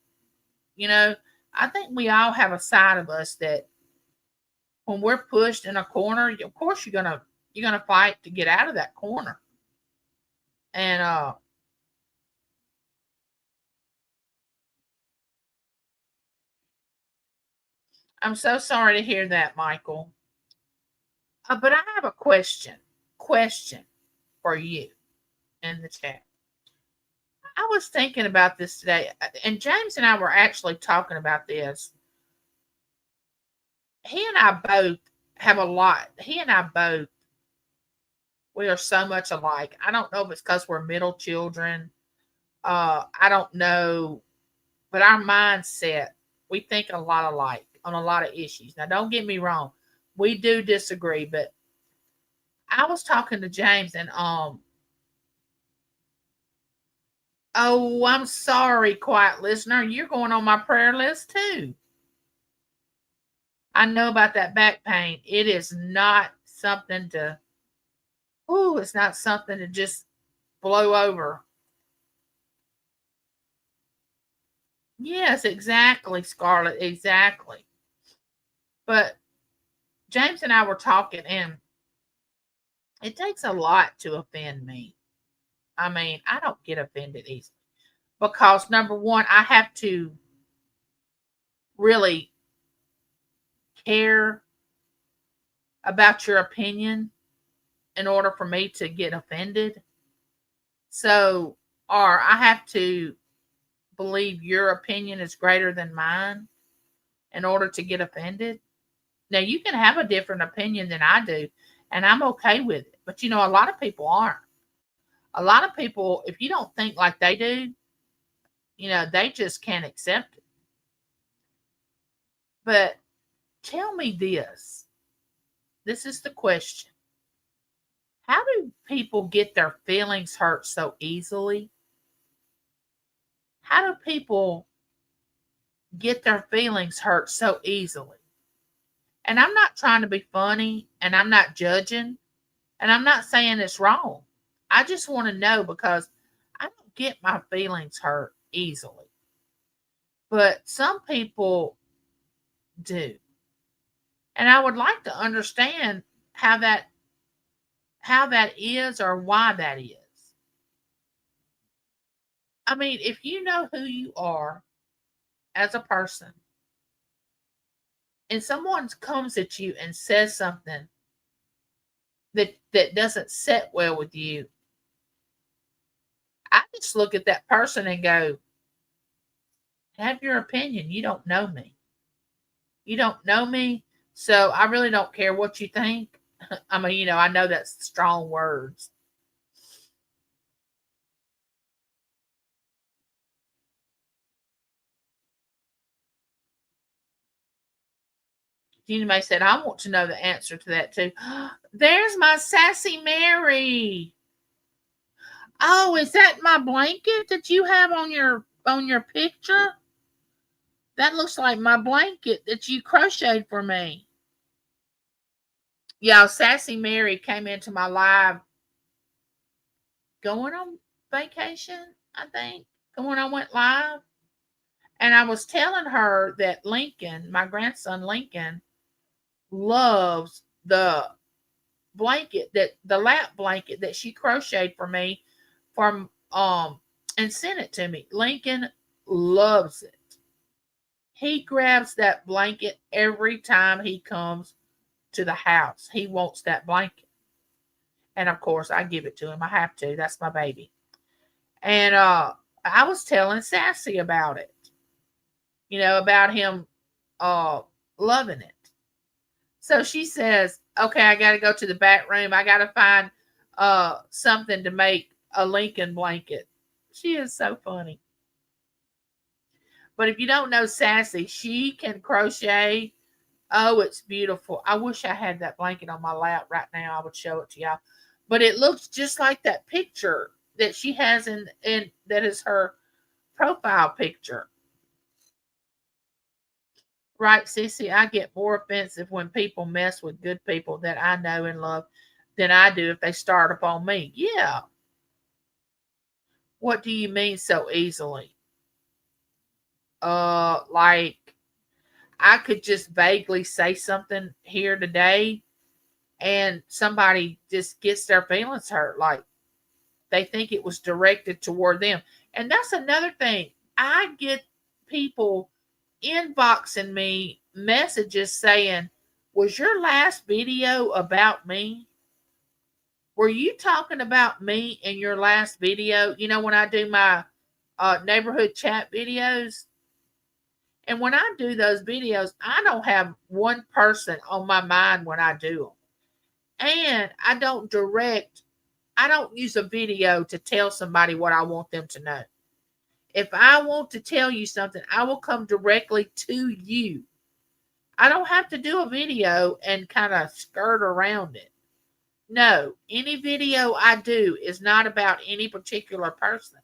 You know, I think we all have a side of us that when we're pushed in a corner, of course you're gonna fight to get out of that corner. And I'm so sorry to hear that, Michael. But I have a question for you in the chat. I was thinking about this today, and James and I were actually talking about this. He and I both have a lot. He and I both, we are so much alike. I don't know if it's because we're middle children. I don't know, but our mindset, we think a lot alike on a lot of issues. Now, don't get me wrong, we do disagree, but I was talking to James, and oh, I'm sorry, quiet listener, you're going on my prayer list too. I know about that back pain. It is not something to, ooh, it's not something to just blow over. Yes, exactly, Scarlett, exactly. But James and I were talking, and it takes a lot to offend me. I mean, I don't get offended easily because number one, I have to really care about your opinion in order for me to get offended. So, or I have to believe your opinion is greater than mine in order to get offended. Now, you can have a different opinion than I do, and I'm okay with it. But a lot of people aren't. A lot of people, if you don't think like they do, they just can't accept it. But tell me this. This is the question. How do people get their feelings hurt so easily? How do people get their feelings hurt so easily? And I'm not trying to be funny, and I'm not judging, and I'm not saying it's wrong. I just want to know because I don't get my feelings hurt easily. But some people do. And I would like to understand how that is or why that is. I mean, if you know who you are as a person and someone comes at you and says something that doesn't sit well with you, I just look at that person and go, have your opinion. You don't know me. You don't know me. So I really don't care what you think. I mean, I know that's strong words. Gina May said, I want to know the answer to that too. There's my Sassy Mary. Oh, is that my blanket that you have on your picture? That looks like my blanket that you crocheted for me. Yeah, Sassy Mary came into my live going on vacation, I think. When I went live. And I was telling her that Lincoln, my grandson Lincoln, loves the lap blanket that she crocheted for me from and sent it to me. Lincoln loves it. He grabs that blanket every time he comes to the house. He wants that blanket. And of course I give it to him. I have to. That's my baby. And I was telling Sassy about it. About him loving it. So she says, okay, I got to go to the back room. I got to find something to make a Lincoln blanket. She is so funny. But if you don't know Sassy, she can crochet. Oh, it's beautiful. I wish I had that blanket on my lap right now. I would show it to y'all. But it looks just like that picture that she has in that is her profile picture. Right, Sissy, I get more offensive when people mess with good people that I know and love than I do if they start upon me. Yeah. What do you mean so easily? Like I could just vaguely say something here today and somebody just gets their feelings hurt. Like they think it was directed toward them. And that's another thing. I get people inboxing me messages saying, was your last video about me? Were you talking about me in your last video? When I do my neighborhood chat videos, and when I do those videos, I don't have one person on my mind when I do them. And I don't use a video to tell somebody what I want them to know. If I want to tell you something, I will come directly to you. I don't have to do a video and kind of skirt around it. No, any video I do is not about any particular person.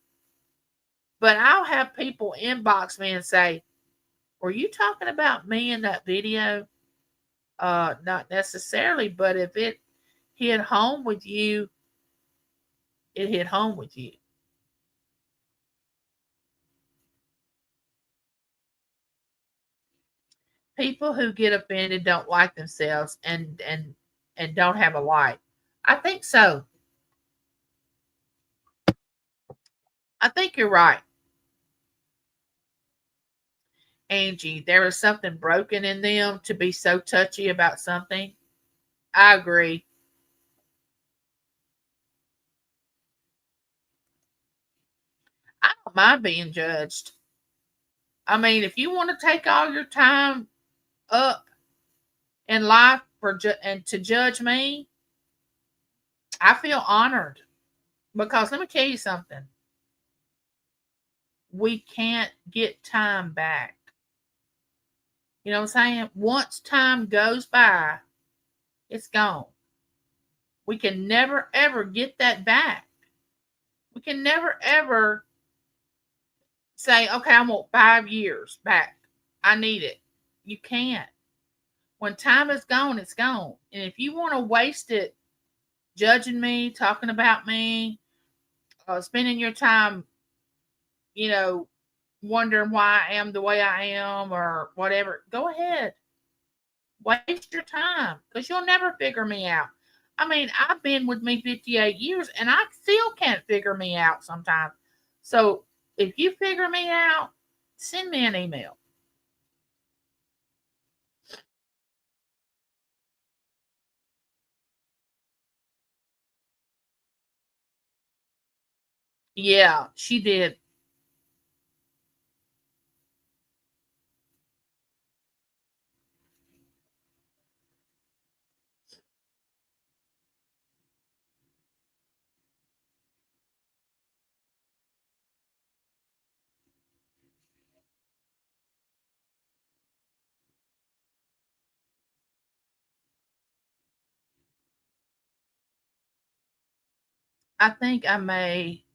But I'll have people inbox me and say, were you talking about me in that video? Not necessarily, but if it hit home with you, it hit home with you. People who get offended don't like themselves and don't have a life. I think so. I think you're right. Angie, there is something broken in them to be so touchy about something. I agree. I don't mind being judged. I mean, if you want to take all your time up in life and to judge me, I feel honored because let me tell you something. We can't get time back. You know what I'm saying? Once time goes by, it's gone. We can never ever get that back. We can never ever say, okay, I want 5 years back. I need it. You can't. When time is gone, it's gone. And if you want to waste it judging me, talking about me, spending your time, you know, wondering why I am the way I am or whatever, go ahead. Waste your time because you'll never figure me out. I mean, I've been with me 58 years and I still can't figure me out sometimes. So if you figure me out, send me an email. Yeah, she did. I think I may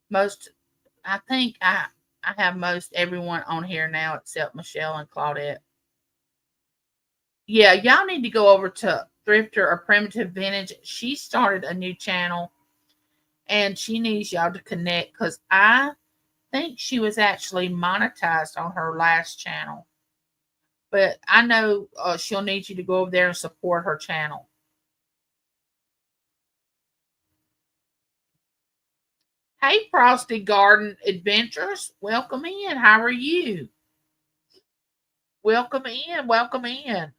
most I think I have most everyone on here now except Michelle and Claudette. Yeah, y'all need to go over to Thrifter or Primitive Vintage. She started a new channel and she needs y'all to connect because I think she was actually monetized on her last channel. But I know she'll need you to go over there and support her channel. Hey, Frosty Garden Adventures, welcome in. How are you? Welcome in. Welcome in.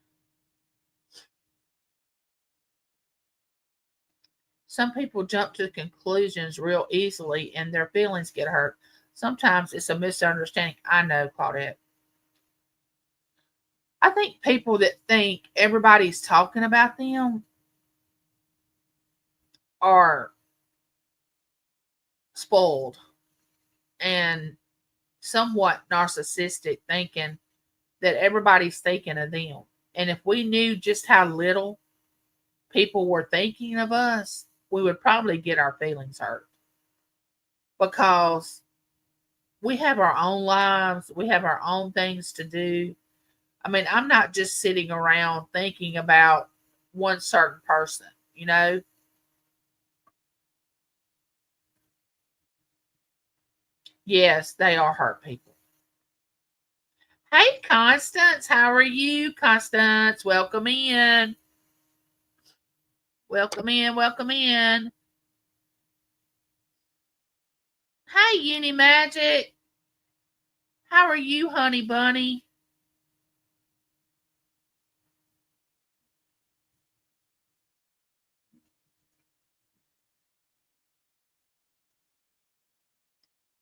Some people jump to conclusions real easily and their feelings get hurt. Sometimes it's a misunderstanding. I know, Claudette. I think people that think everybody's talking about them are spoiled and somewhat narcissistic, thinking that everybody's thinking of them. And if we knew just how little people were thinking of us, we would probably get our feelings hurt because we have our own lives, we have our own things to do. I mean, I'm not just sitting around thinking about one certain person, you know? Yes, they are hurt people. Hey, Constance, how are you, Constance? Welcome in. Welcome in. Welcome in. Hey, Uni Magic. How are you, honey bunny?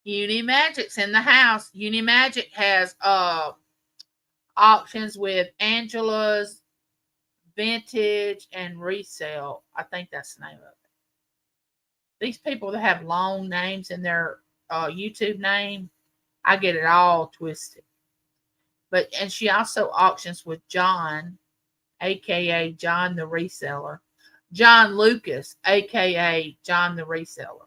Uni Magic's in the house. Uni Magic has auctions with Angela's Vintage and Resale. I think that's the name of it. These people that have long names in their YouTube name, I get it all twisted. But and she also auctions with John, aka John the Reseller, John Lucas, aka John the Reseller.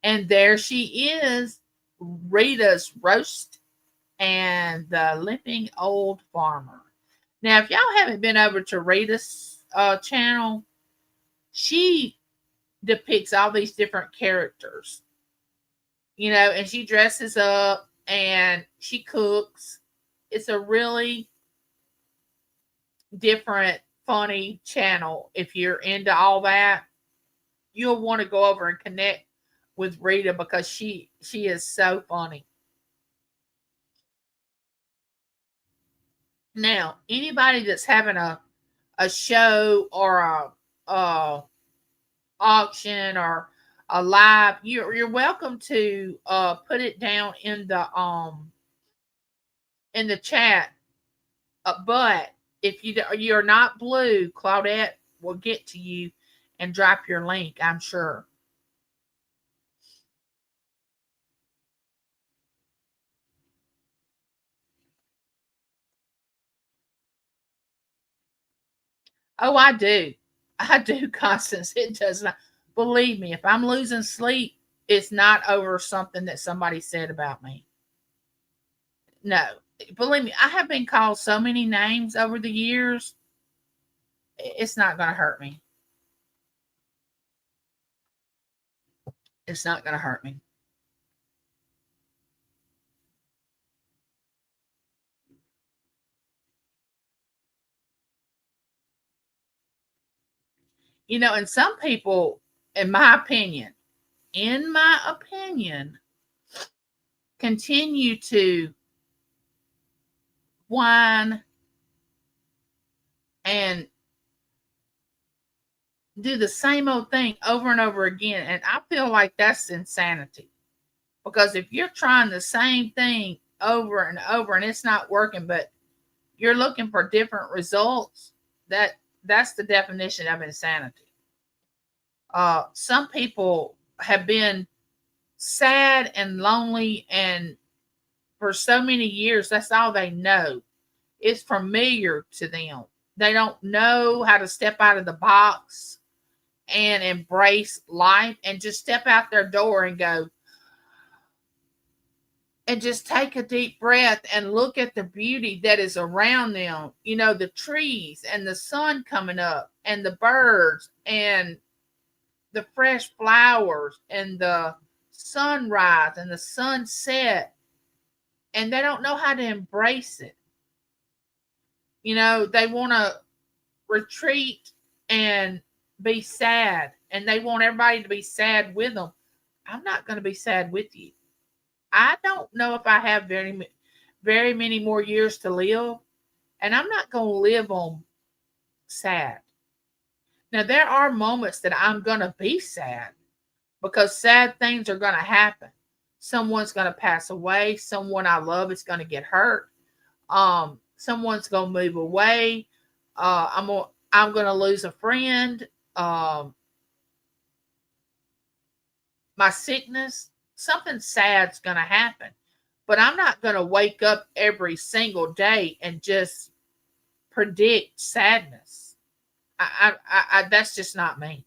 And there she is, Rita's Roast and the Limping Old Farmer. Now, if y'all haven't been over to Rita's channel, she depicts all these different characters, you know, and she dresses up and she cooks. It's a really different, funny channel. If you're into all that, you'll want to go over and connect with Rita because she is so funny. Now, anybody that's having a show or a auction or a live, you're welcome to put it down in the chat. But if you're not blue, Claudette will get to you and drop your link, I'm sure. Oh, I do. I do, Constance. It does not. Believe me, if I'm losing sleep, it's not over something that somebody said about me. No. Believe me, I have been called so many names over the years. It's not going to hurt me. It's not going to hurt me. And some people, in my opinion, continue to whine and do the same old thing over and over again. And I feel like that's insanity. Because if you're trying the same thing over and over and it's not working, but you're looking for different results, that's the definition of insanity. Some people have been sad and lonely, and for so many years, that's all they know. It's familiar to them. They don't know how to step out of the box and embrace life and just step out their door and go and just take a deep breath and look at the beauty that is around them. The trees and the sun coming up and the birds and the fresh flowers and the sunrise and the sunset. And they don't know how to embrace it. They want to retreat and be sad, and they want everybody to be sad with them. I'm not going to be sad with you. I don't know if I have very many more years to live, and I'm not going to live on sad. Now, there are moments that I'm going to be sad because sad things are going to happen. Someone's going to pass away. Someone I love is going to get hurt. Someone's going to move away. I'm going to lose a friend. My sickness, something sad's going to happen. But I'm not going to wake up every single day and just predict sadness. That's just not me.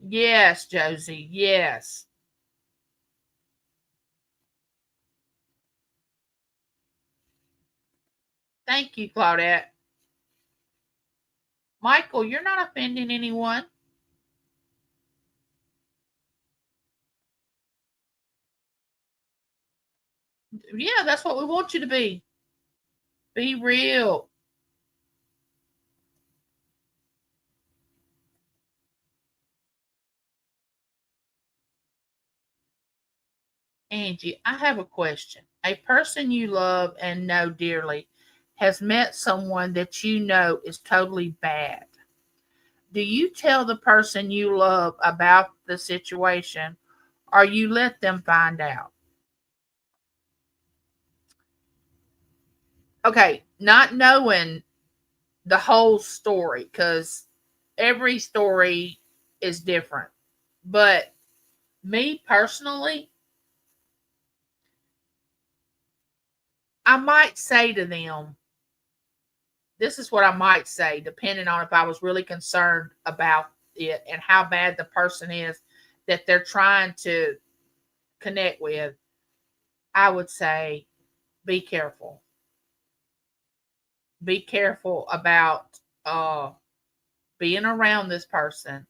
Yes, Josie. Yes. Thank you, Claudette. Michael, you're not offending anyone. Yeah, that's what we want you to be. Be real. Angie, I have a question. A person you love and know dearly has met someone that you know is totally bad. Do you tell the person you love about the situation or you let them find out? Okay, not knowing the whole story because every story is different. But me personally, I might say to them, this is what I might say, depending on if I was really concerned about it and how bad the person is that they're trying to connect with. I would say, be careful. Be careful about being around this person.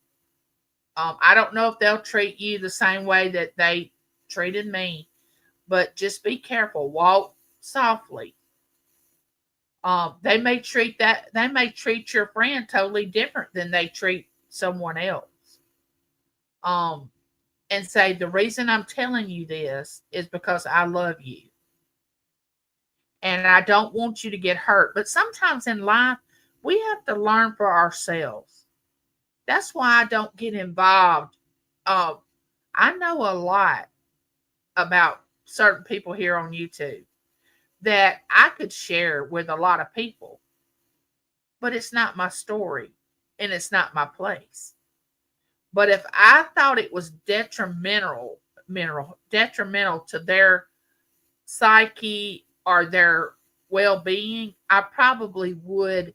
I don't know if they'll treat you the same way that they treated me, but just be careful. Walk softly. They may treat your friend totally different than they treat someone else. Um, and say, the reason I'm telling you this is because I love you and I don't want you to get hurt. But sometimes in life, we have to learn for ourselves. That's why I don't get involved. Uh, I know a lot about certain people here on YouTube that I could share with a lot of people, but it's not my story and it's not my place. But if I thought it was detrimental to their psyche or their well-being, I probably would,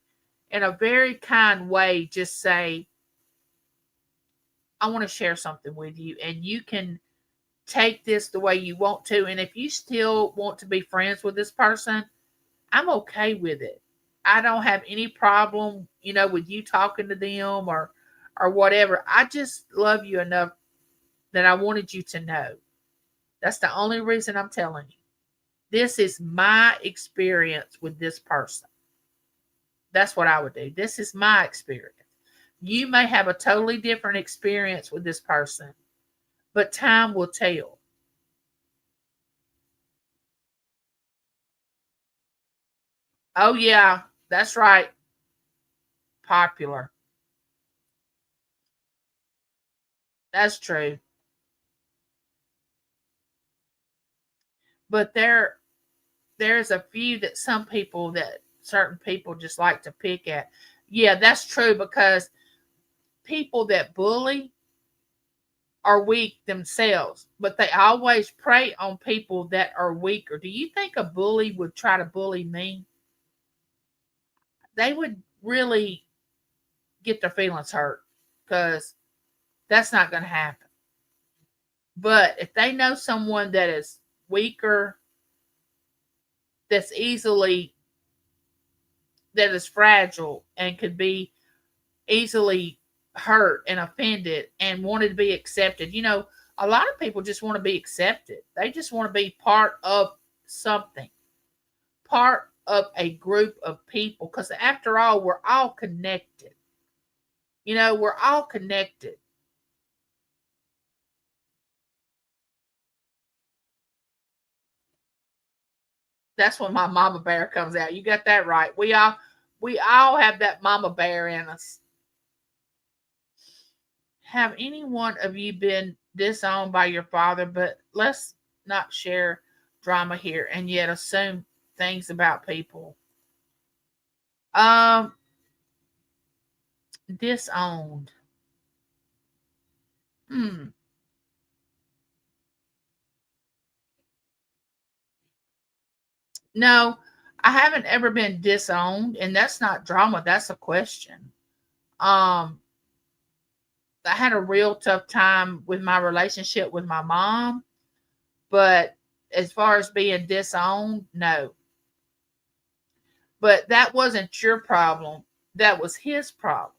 in a very kind way, just say, I want to share something with you, and you can take this the way you want to. And if you still want to be friends with this person, I'm okay with it. I don't have any problem, with you talking to them or whatever. I just love you enough that I wanted you to know. That's the only reason I'm telling you. This is my experience with this person. That's what I would do. This is my experience. You may have a totally different experience with this person, but time will tell. Oh, yeah, that's right. Popular. That's true. But there's a few that certain people just like to pick at. Yeah, that's true because people that bully are weak themselves, but they always prey on people that are weaker. Do you think a bully would try to bully me? They would really get their feelings hurt because that's not going to happen. But if they know someone that is weaker, that's easily, that is fragile and could be easily hurt and offended and wanted to be accepted. A lot of people just want to be accepted. They just want to be part of something, part of a group of people. Because after all, we're all connected. We're all connected. That's when my mama bear comes out. You got that right. We all have that mama bear in us. Have any one of you been disowned by your father? But let's not share drama here and yet assume things about people. Um, Disowned. Hmm. No, I haven't ever been disowned, and that's not drama. That's a question. Um, I had a real tough time with my relationship with my mom, but as far as being disowned, no. But that wasn't your problem. That was his problem.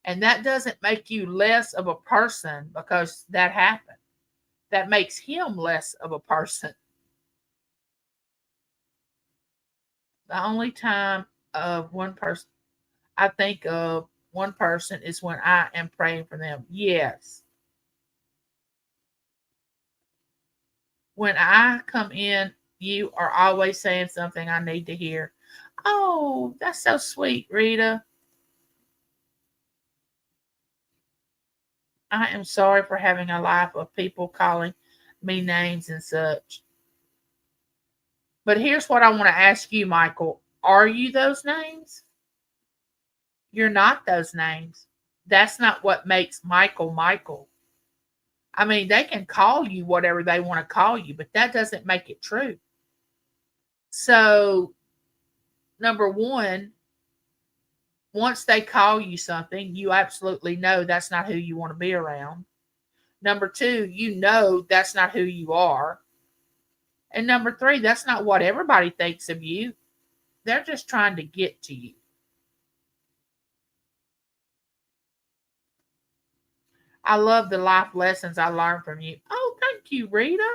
And that doesn't make you less of a person because that happened. That makes him less of a person. The only time of one person I think of one person is when I am praying for them. Yes. When I come in, you are always saying something I need to hear. Oh, that's so sweet, Rita. I am sorry for having a life of people calling me names and such. But here's what I want to ask you, Michael. Are you those names? You're not those names. That's not what makes Michael Michael. I mean, they can call you whatever they want to call you, but that doesn't make it true. So, number one, once they call you something, you absolutely know that's not who you want to be around. Number two, you know that's not who you are. And number three, that's not what everybody thinks of you. They're just trying to get to you. I love the life lessons I learned from you. Oh, thank you, Rita.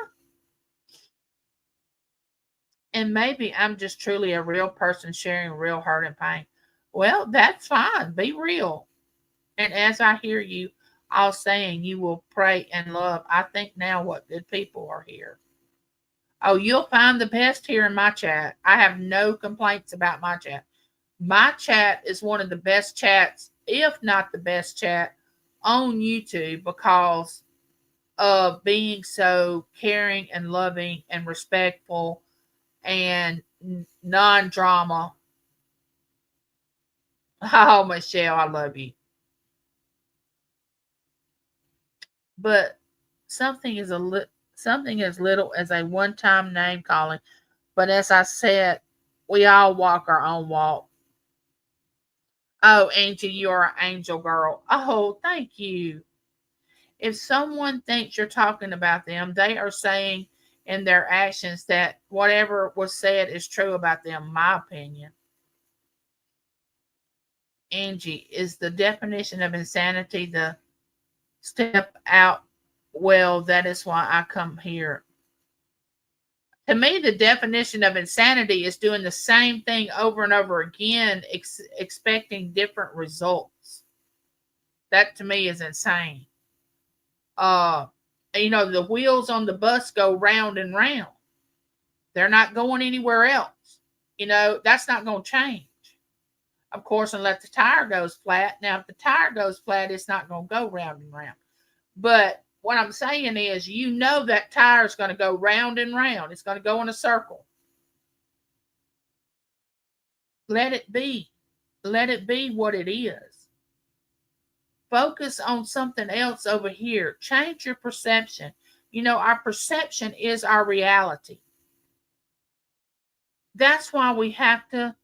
And maybe I'm just truly a real person sharing real hurt and pain. Well, that's fine. Be real. And as I hear you, all saying you will pray and love. I think now what good people are here. Oh, you'll find the best here in my chat. I have no complaints about my chat. My chat is one of the best chats, if not the best chat, on YouTube because of being so caring and loving and respectful and non drama. Oh, Michelle, I love you. But something is something as little as a one-time name calling. But as I said, we all walk our own walk. Oh, Angie, you're an angel girl. Oh, thank you. If someone thinks you're talking about them, they are saying in their actions that whatever was said is true about them, my opinion. Angie, is the definition of insanity the step out? Well, that is why I come here. To me, the definition of insanity is doing the same thing over and over again, expecting different results. That to me is insane. Uh, the wheels on the bus go round and round. They're not going anywhere else. That's not going to change. Of course, unless the tire goes flat. Now, if the tire goes flat, it's not going to go round and round. But what I'm saying is, that tire is going to go round and round. It's going to go in a circle. Let it be. Let it be what it is. Focus on something else over here. Change your perception. Our perception is our reality. That's why we have to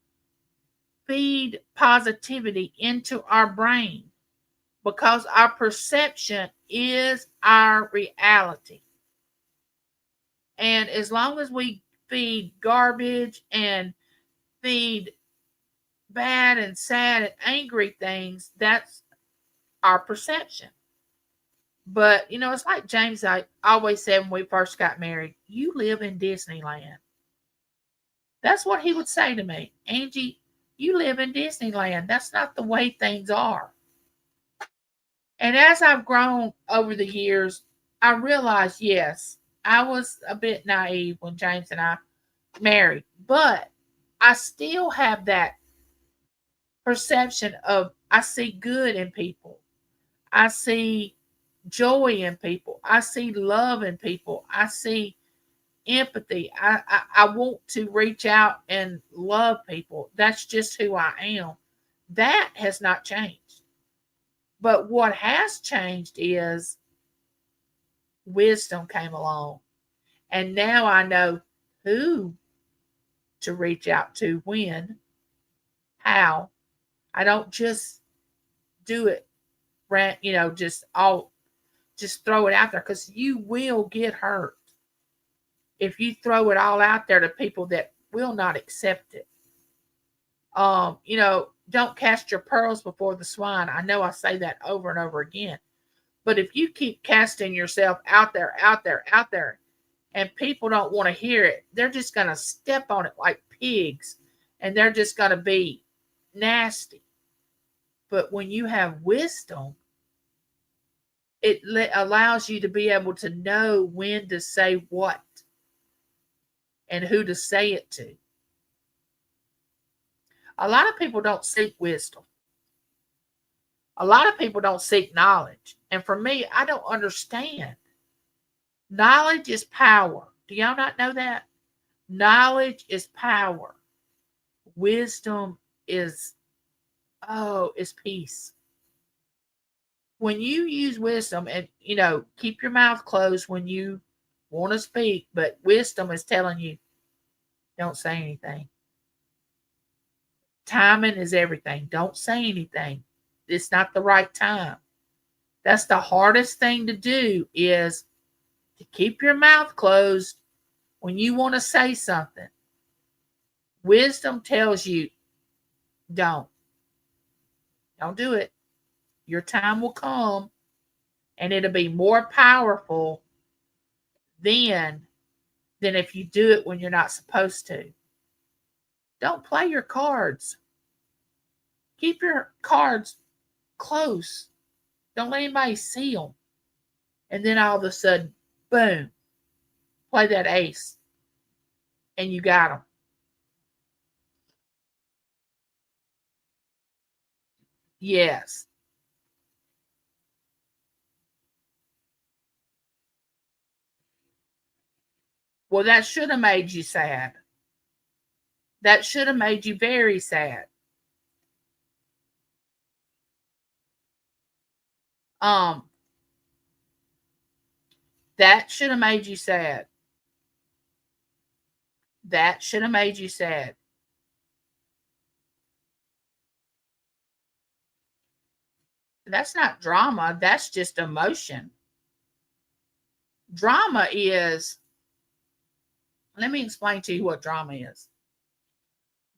feed positivity into our brain, because our perception is our reality. And as long as we feed garbage and feed bad and sad and angry things, that's our perception. But, it's like James I always said when we first got married, you live in Disneyland. That's what he would say to me. Angie, you live in Disneyland. That's not the way things are. And as I've grown over the years, I realized, yes, I was a bit naive when James and I married, but I still have that perception of I see good in people. I see joy in people. I see love in people. I see empathy. I want to reach out and love people. That's just who I am. That has not changed. But what has changed is wisdom came along. And now I know who to reach out to, when, how. I don't just do it, just throw it out there, because you will get hurt if you throw it all out there to people that will not accept it. Don't cast your pearls before the swine. I know I say that over and over again. But if you keep casting yourself out there, and people don't want to hear it, they're just going to step on it like pigs, and they're just going to be nasty. But when you have wisdom, it allows you to be able to know when to say what and who to say it to. A lot of people don't seek wisdom. A lot of people don't seek knowledge. And for me, I don't understand. Knowledge is power. Do y'all not know that? Knowledge is power. Wisdom is peace. When you use wisdom, and keep your mouth closed when you want to speak, but wisdom is telling you, don't say anything. Timing is everything. Don't say anything. It's not the right time. That's the hardest thing to do, is to keep your mouth closed when you want to say something. Wisdom tells you, don't do it. Your time will come, and it'll be more powerful then than if you do it when you're not supposed to. Don't play your cards. Keep your cards close. Don't let anybody see them. And then all of a sudden, boom, play that ace, and you got them. Yes. Well, that should have made you sad. That should have made you very sad. Um, that should have made you sad. That should have made you sad. That's not drama. That's just emotion. Drama is, let me explain to you what drama is.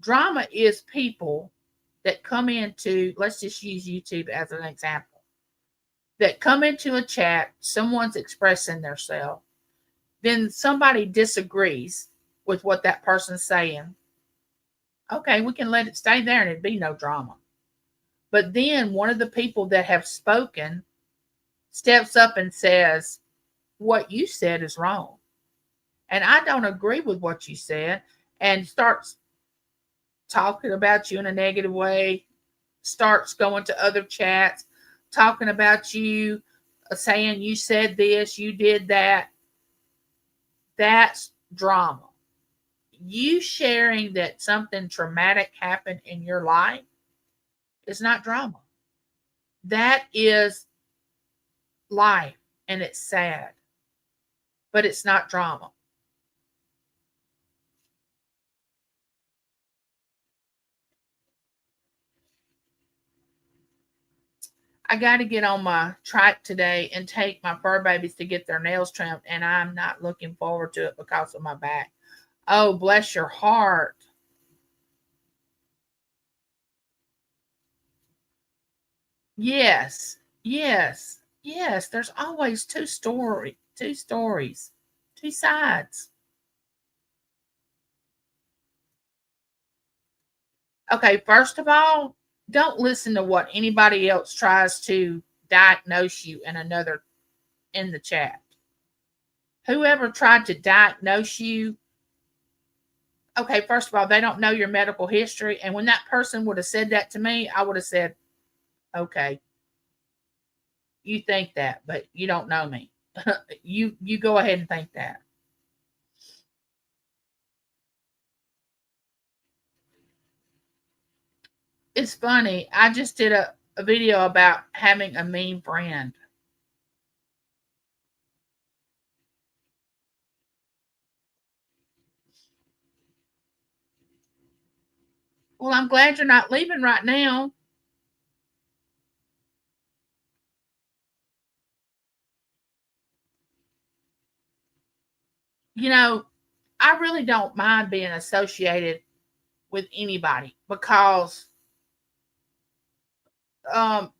Drama is people that come into, let's just use YouTube as an example, that come into a chat, someone's expressing themselves, then somebody disagrees with what that person's saying. Okay, we can let it stay there and it'd be no drama. But then one of the people that have spoken steps up and says, what you said is wrong. And I don't agree with what you said, and starts talking about you in a negative way, starts going to other chats, talking about you, saying you said this, you did that. That's drama. You sharing that something traumatic happened in your life is not drama. That is life, and it's sad, but it's not drama. I got to get on my trike today and take my fur babies to get their nails trimmed, and I'm not looking forward to it because of my back. Oh, bless your heart. Yes, yes, yes. There's always two stories, two sides. Okay, first of all, don't listen to what anybody else tries to diagnose you in another in the chat. Whoever tried to diagnose you, okay, first of all, they don't know your medical history. And when that person would have said that to me, I would have said, okay, you think that, but you don't know me. You go ahead and think that. It's funny. I just did a video about having a mean friend. Well, I'm glad you're not leaving right now. You know, I really don't mind being associated with anybody because um,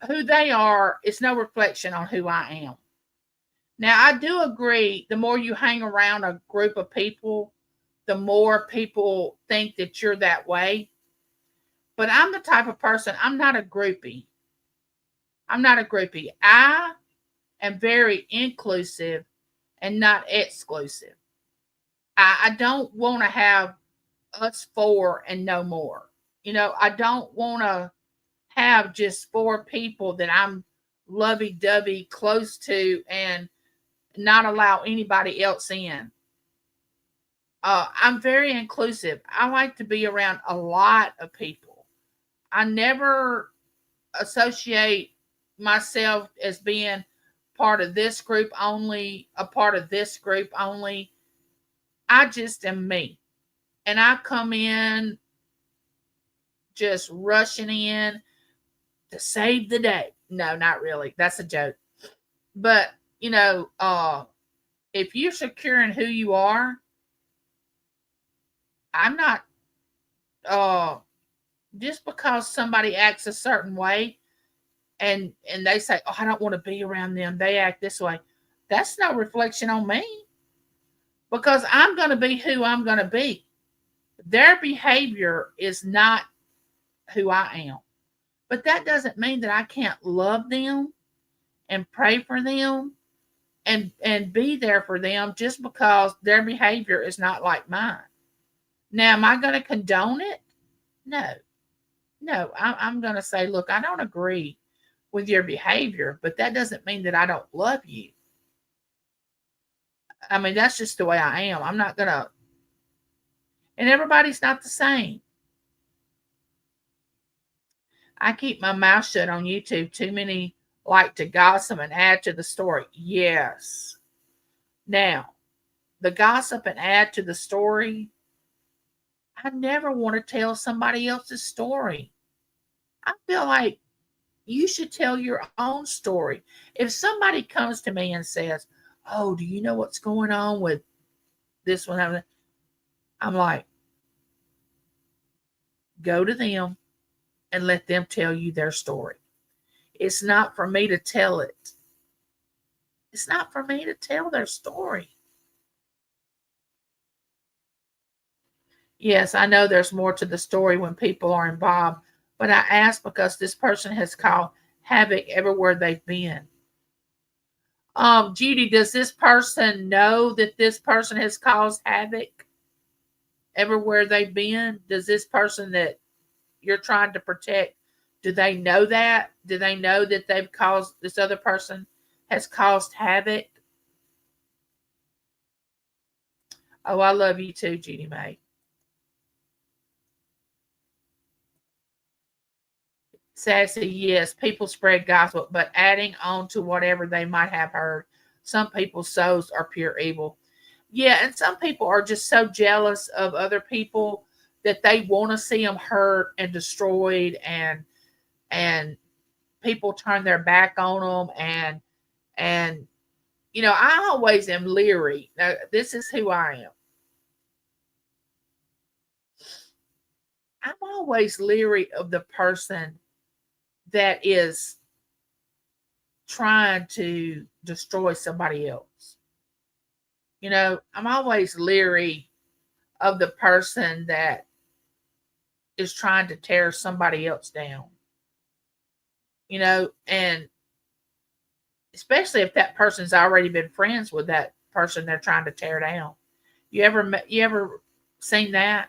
who they are is no reflection on who I am. Now, I do agree the more you hang around a group of people, the more people think that you're that way. But I'm the type of person, I'm not a groupie. I'm not a groupie. I am very inclusive and not exclusive. I don't want to have us four and no more. I don't want to have just four people that I'm lovey dovey close to and not allow anybody else in. I'm very inclusive. I like to be around a lot of people. I never associate myself as being part of this group only, a part of this group only. I just am me. And I come in just rushing in to save the day. No, not really. That's a joke. But, if you're secure in who you are, I'm not uh just because somebody acts a certain way and they say, "Oh, I don't want to be around them. They act this way." That's no reflection on me because I'm going to be who I'm going to be. Their behavior is not who I am. But that doesn't mean that I can't love them and pray for them and be there for them just because their behavior is not like mine. Now, am I going to condone it? No, no. I'm going to say, look, I don't agree with your behavior, but that doesn't mean that I don't love you. I mean, that's just the way I am. I'm not going to, and everybody's not the same. I keep my mouth shut on YouTube. Too many like to gossip and add to the story. Yes. Now, the gossip and add to the story, I never want to tell somebody else's story. I feel like you should tell your own story. If somebody comes to me and says, "Oh, do you know what's going on with this one?" I'm like, go to them and let them tell you their story. It's not for me to tell it. It's not for me to tell their story. Yes, I know there's more to the story when people are involved, but I ask because this person has caused havoc everywhere they've been. Judy, does this person know that this person has caused havoc everywhere they've been? Does this person that you're trying to protect, do they know that? Do they know that they've caused this other person has caused havoc? Oh, I love you too, Judy Mae. Sassy, yes, people spread gossip, but adding on to whatever they might have heard. Some people's souls are pure evil. Yeah, and some people are just so jealous of other people that they want to see them hurt and destroyed, and people turn their back on them, and I always am leery. Now, this is who I am. I'm always leery of the person that is trying to destroy somebody else. I'm always leery of the person that is trying to tear somebody else down. And especially if that person's already been friends with that person they're trying to tear down. You ever seen that?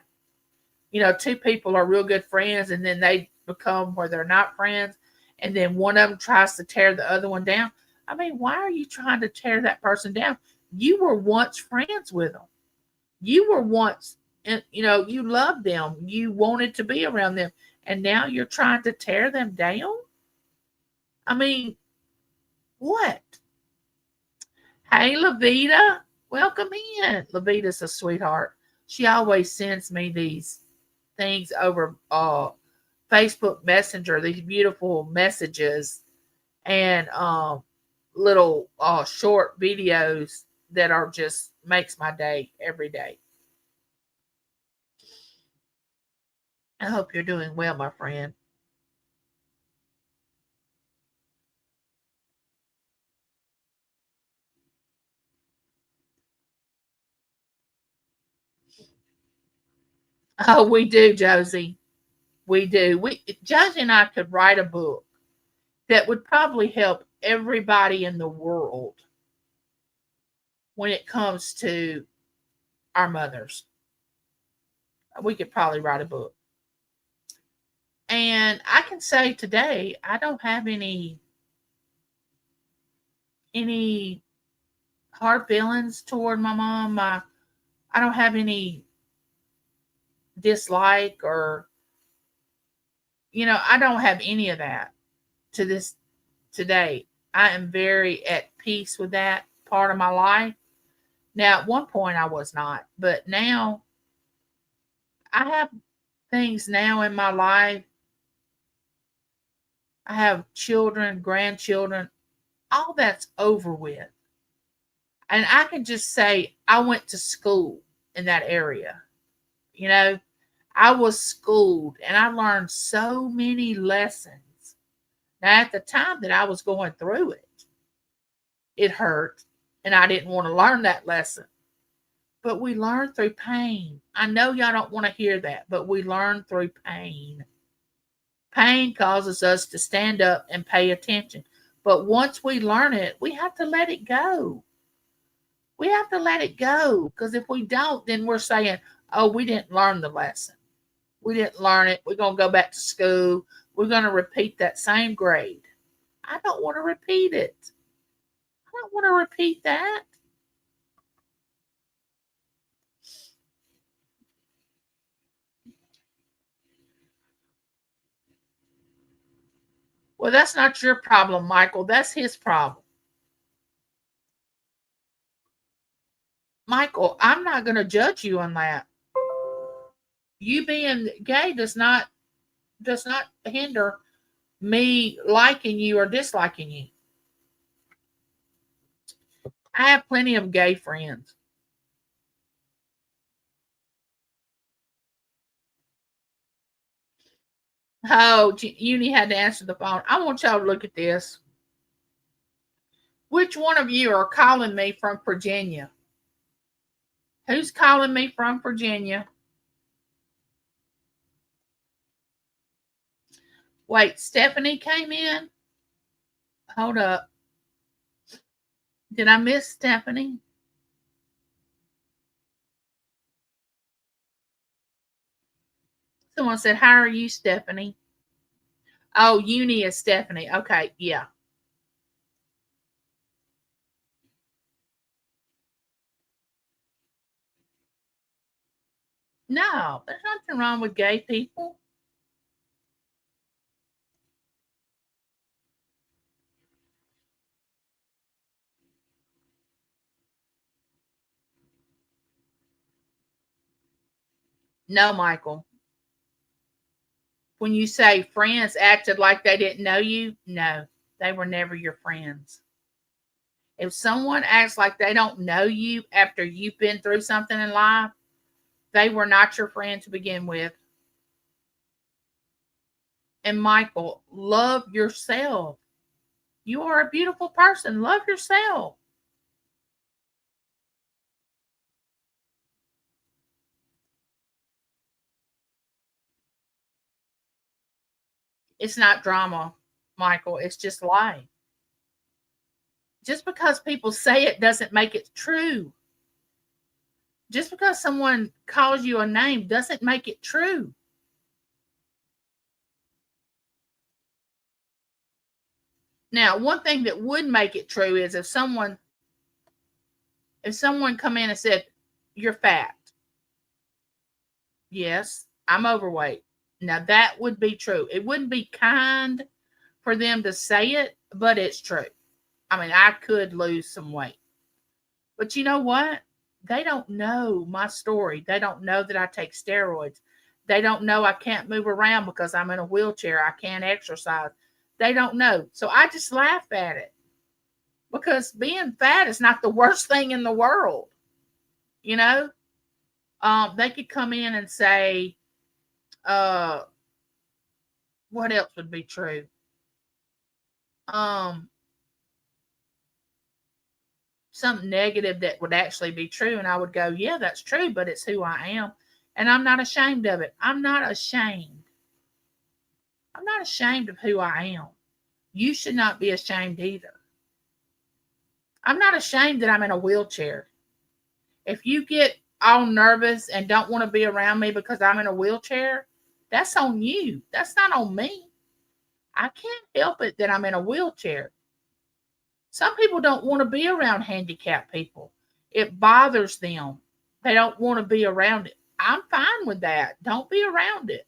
Two people are real good friends and then they become where they're not friends, and then one of them tries to tear the other one down. I mean, why are you trying to tear that person down? You were once friends with them. You were once, you loved them. You wanted to be around them, and now you're trying to tear them down. I mean, what? Hey, Lavita, welcome in. Lavita's a sweetheart. She always sends me these things over Facebook Messenger, these beautiful messages and little short videos that are just makes my day every day. I hope you're doing well, my friend. Oh, we do, Josie. We do. Josie and I could write a book that would probably help everybody in the world when it comes to our mothers. We could probably write a book. And I can say today I don't have any hard feelings toward my mom. I don't have any dislike or I don't have any of that to this today. I am very at peace with that part of my life. Now, at one point I was not, but now I have things now in my life. I have children, grandchildren, all that's over with. And I can just say I went to school in that area. You know, I was schooled and I learned so many lessons. Now, at the time that I was going through it, it hurt and I didn't want to learn that lesson. But we learn through pain. I know y'all don't want to hear that, but we learn through pain. Pain causes us to stand up and pay attention. But once we learn it, we have to let it go. We have to let it go. Because if we don't, then we're saying, oh, we didn't learn the lesson. We didn't learn it. We're going to go back to school. We're going to repeat that same grade. I don't want to repeat it. I don't want to repeat that. Well, that's not your problem, Michael. That's his problem. Michael, I'm not going to judge you on that. You being gay does not hinder me liking you or disliking you. I have plenty of gay friends. Oh, Uni had to answer the phone. I want y'all to look at this. Which one of you are calling me from Virginia? Who's calling me from Virginia? Wait, Stephanie came in? Hold up. Did I miss Stephanie? Someone said, how are you, Stephanie? Oh, Uni is Stephanie. Okay, yeah. No, there's nothing wrong with gay people. No, Michael. When you say friends acted like they didn't know you, no, they were never your friends. If someone acts like they don't know you after you've been through something in life, they were not your friend to begin with. And Michael, love yourself. You are a beautiful person. Love yourself. It's not drama, Michael. It's just life. Just because people say it doesn't make it true. Just because someone calls you a name doesn't make it true. Now, one thing that would make it true is if someone come in and said, "You're fat." Yes, I'm overweight. Now that would be true. It wouldn't be kind for them to say it, but it's true. I mean, I could lose some weight. But you know what? They don't know my story. They don't know that I take steroids. They don't know I can't move around because I'm in a wheelchair. I can't exercise. They don't know. So I just laugh at it because being fat is not the worst thing in the world. You know, they could come in and say, uh, what else would be true? Um, something negative that would actually be true. And I would go, yeah, that's true, but it's who I am. And I'm not ashamed of it. I'm not ashamed. I'm not ashamed of who I am. You should not be ashamed either. I'm not ashamed that I'm in a wheelchair. If you get all nervous and don't want to be around me because I'm in a wheelchair, that's on you. That's not on me. I can't help it that I'm in a wheelchair. Some people don't want to be around handicapped people. It bothers them. They don't want to be around it. I'm fine with that. Don't be around it.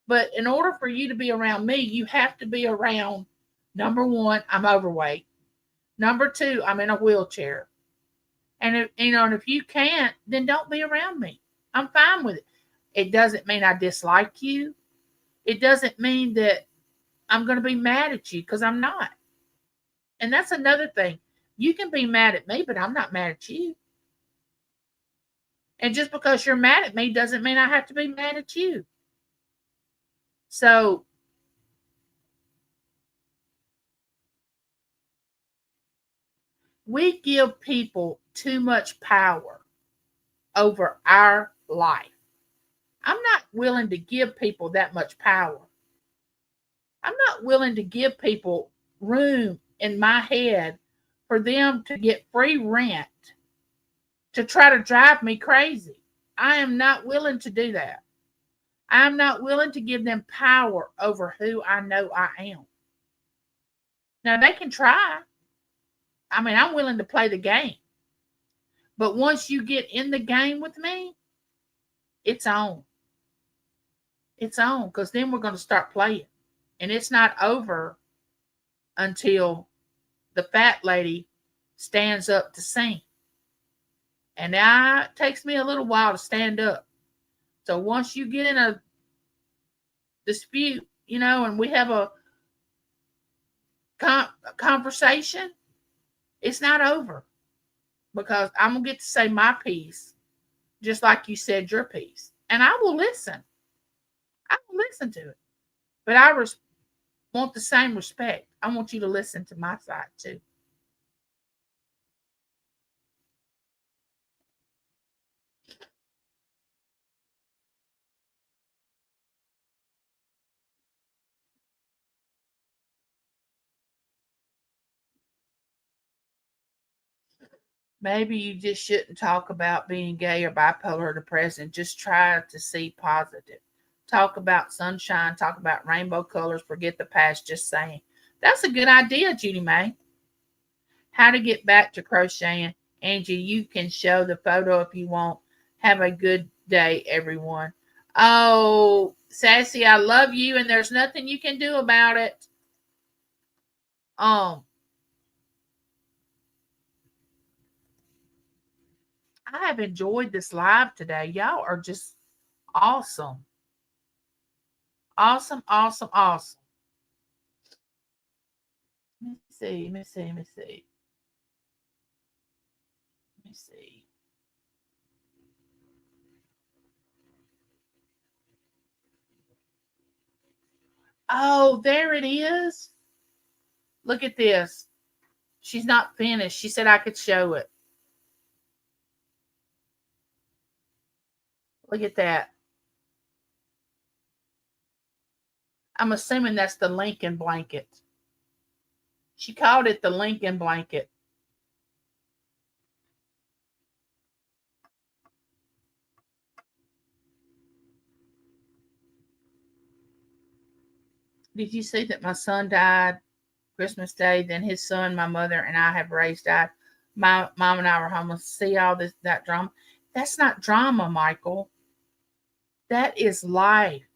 But in order for you to be around me, you have to be around number one, I'm overweight. Number two, I'm in a wheelchair. And if you can't, then don't be around me. I'm fine with it. It doesn't mean I dislike you. It doesn't mean that I'm going to be mad at you because I'm not. And that's another thing. You can be mad at me, but I'm not mad at you. And just because you're mad at me doesn't mean I have to be mad at you. So we give people too much power over our life. I'm not willing to give people that much power. I'm not willing to give people room in my head for them to get free rent to try to drive me crazy. I am not willing to do that. I'm not willing to give them power over who I know I am. Now, they can try. I mean, I'm willing to play the game. But once you get in the game with me, it's on. It's on because then we're going to start playing. And it's not over until the fat lady stands up to sing. And now it takes me a little while to stand up. So once you get in a dispute, and we have a conversation, it's not over because I'm going to get to say my piece just like you said your piece. And I will listen. I will listen to it. But I want the same respect. I want you to listen to my side too. Maybe you just shouldn't talk about being gay or bipolar or depressed and just try to see positive. Talk about sunshine, talk about rainbow colors, forget the past, just saying. That's a good idea, Judy May. How to get back to crocheting. Angie, you can show the photo if you want. Have a good day, everyone. Oh, Sassy, I love you, and there's nothing you can do about it. I have enjoyed this live today. Y'all are just awesome. Awesome, awesome, awesome. Let me see, let me see, let me see. Let me see. Oh, there it is. Look at this. She's not finished. She said I could show it. Look at that. I'm assuming that's the Lincoln blanket. She called it the Lincoln blanket. Did you see that my son died Christmas Day? Then his son, my mother, and I have raised died. My mom and I were homeless. See all that drama? That's not drama, Michael. That is life.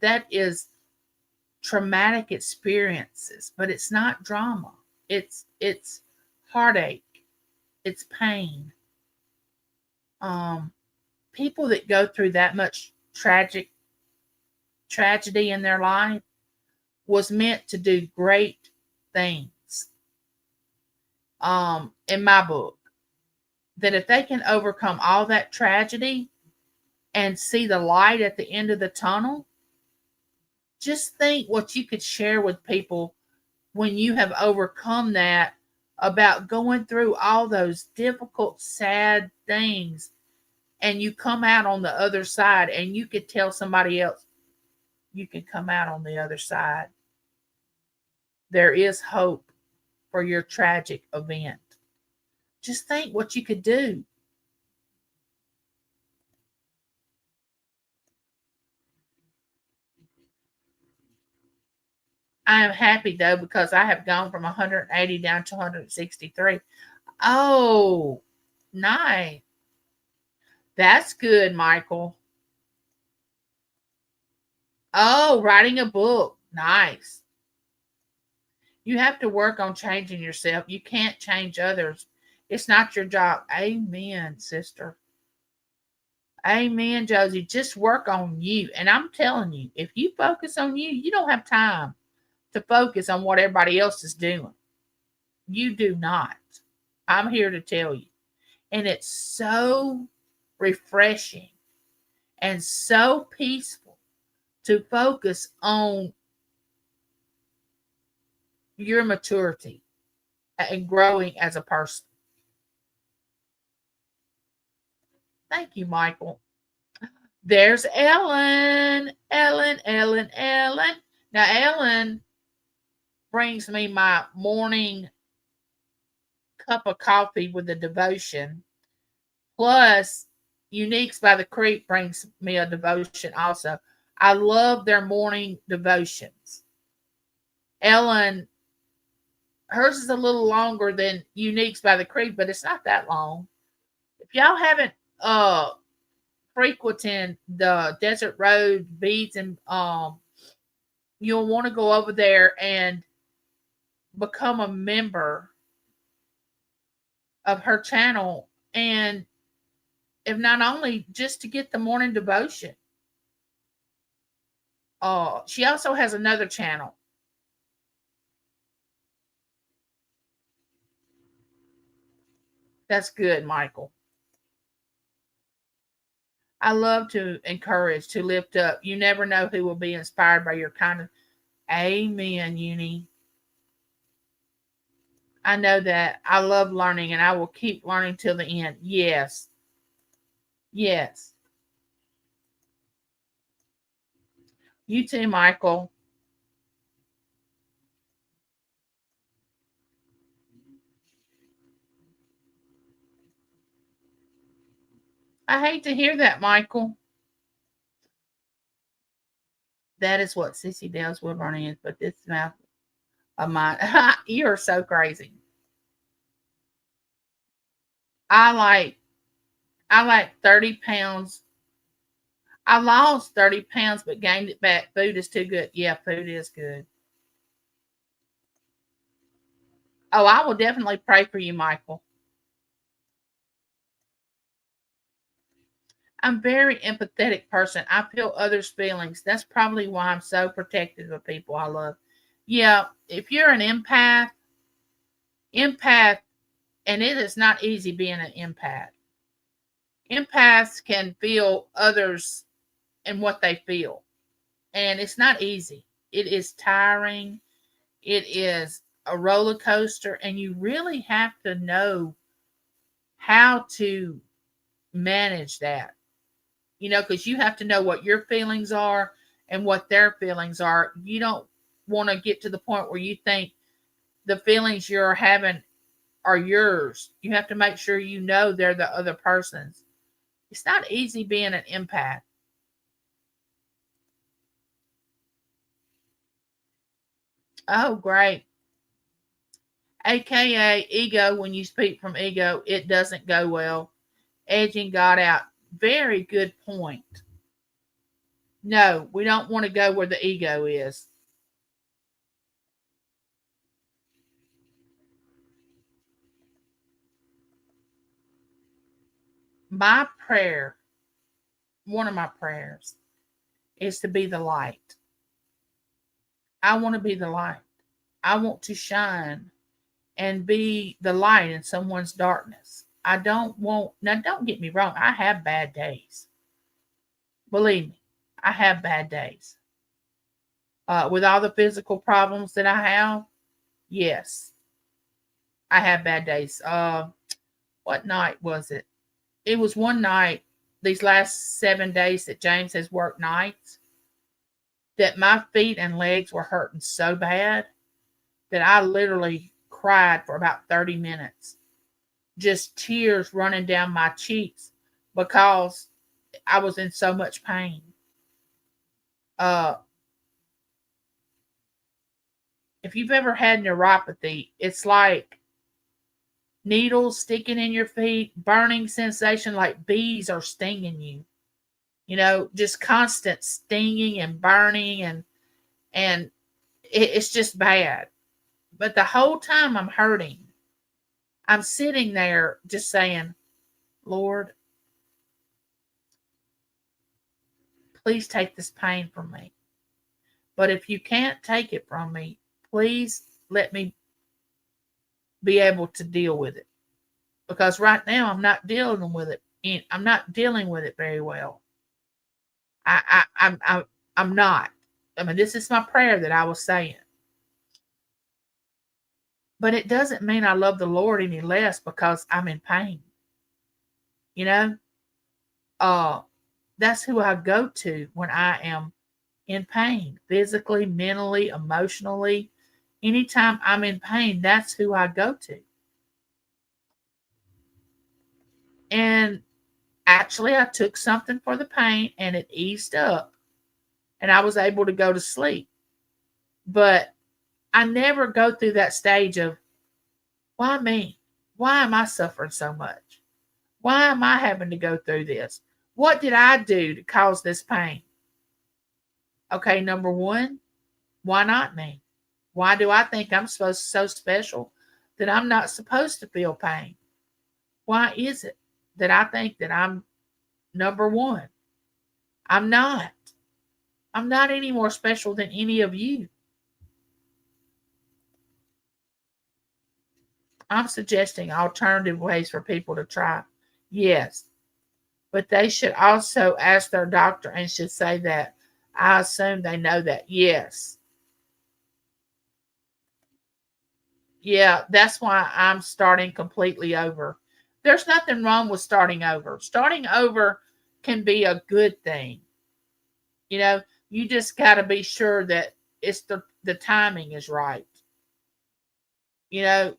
That is traumatic experiences, but it's not drama. It's heartache. It's pain. People that go through that much tragedy in their life was meant to do great things. In my book, that if they can overcome all that tragedy and see the light at the end of the tunnel, just think what you could share with people when you have overcome that, about going through all those difficult, sad things, and you come out on the other side, and you could tell somebody else, you can come out on the other side. There is hope for your tragic event. Just think what you could do. I am happy though because I have gone from 180 down to 163. Oh, nice. That's good, Michael. Oh, writing a book. Nice. You have to work on changing yourself. You can't change others. It's not your job. Amen, sister. Amen, Josie. Just work on you. And I'm telling you, if you focus on you, you don't have time to focus on what everybody else is doing. You do not. I'm here to tell you. And it's so refreshing and so peaceful to focus on your maturity and growing as a person. Thank you, Michael. There's Ellen. Ellen, Ellen, Ellen. Now, Ellen brings me my morning cup of coffee with the devotion. Plus, Uniques by the Creek brings me a devotion also. I love their morning devotions. Ellen, hers is a little longer than Uniques by the Creek, but it's not that long. If y'all haven't frequented the Desert Road Beads, and you'll want to go over there and become a member of her channel, and if not only just to get the morning devotion. She also has another channel. That's good, Michael. I love to encourage, to lift up. You never know who will be inspired by your kindness. Amen, Uni. I know that. I love learning and I will keep learning till the end. Yes. Yes. You too, Michael. I hate to hear that, Michael. That is what Sissy Dale's wood burning is, but this mouth of mine. You're so crazy. I like I like 30 pounds. I lost 30 pounds but gained it back. Food is too good. Yeah, food is good. Oh, I will definitely pray for you, Michael. I'm a very empathetic person. I feel others' feelings. That's probably why I'm so protective of people I love. Yeah, if you're an empath, and it is not easy being an empath. Empaths can feel others and what they feel, and it's not easy. It is tiring. It is a roller coaster, and you really have to know how to manage that. Because you have to know what your feelings are and what their feelings are. You don't want to get to the point where you think the feelings you're having are yours. You have to make sure you know they're the other person's. It's not easy being an empath. Oh, great. AKA ego, when you speak from ego, it doesn't go well. Edging God out. Very good point. No, we don't want to go where the ego is. My prayer, one of my prayers, is to be the light. I want to be the light. I want to shine and be the light in someone's darkness. I don't want, now don't get me wrong, I have bad days. Believe me, I have bad days. With all the physical problems that I have, yes, I have bad days. What night was it? It was one night, these last 7 days that James has worked nights, that my feet and legs were hurting so bad that I literally cried for about 30 minutes. Just tears running down my cheeks because I was in so much pain. Uh, if you've ever had neuropathy, it's like needles sticking in your feet, burning sensation like bees are stinging you. Just constant stinging and burning, and it's just bad. But the whole time I'm hurting, I'm sitting there just saying, Lord, please take this pain from me. But if you can't take it from me, please let me be able to deal with it. Because right now I'm not dealing with it. I'm not dealing with it very well. I'm not. I mean, this is my prayer that I was saying. But it doesn't mean I love the Lord any less because I'm in pain. You know, uh, that's who I go to when I am in pain, physically, mentally, emotionally. Anytime I'm in pain, that's who I go to. And actually, I took something for the pain and it eased up and I was able to go to sleep. But I never go through that stage of, why me? Why am I suffering so much? Why am I having to go through this? What did I do to cause this pain? Okay, number one, why not me? Why do I think I'm supposed so special that I'm not supposed to feel pain? Why is it that I think that I'm number one? I'm not. I'm not any more special than any of you. I'm suggesting alternative ways for people to try. Yes, but they should also ask their doctor and should say that. I assume they know that. Yes. Yeah, that's why I'm starting completely over. There's nothing wrong with starting over. Starting over can be a good thing. You know, you just got to be sure that it's the timing is right. You know,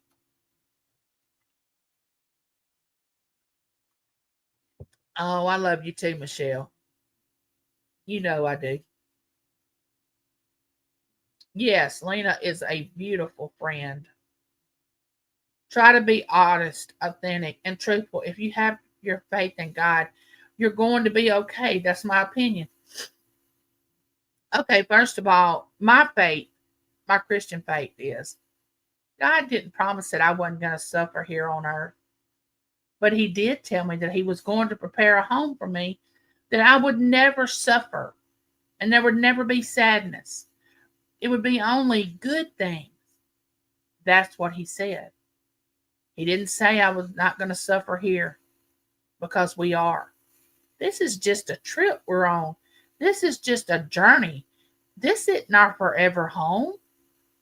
oh, I love you too, Michelle. You know I do. Yes, Lena is a beautiful friend. Try to be honest, authentic, and truthful. If you have your faith in God, you're going to be okay. That's my opinion. Okay, first of all, my faith, my Christian faith is God didn't promise that I wasn't going to suffer here on earth, but He did tell me that He was going to prepare a home for me, that I would never suffer and there would never be sadness. It would be only good things. That's what He said. He didn't say I was not going to suffer here because we are. This is just a trip we're on. This is just a journey. This isn't our forever home.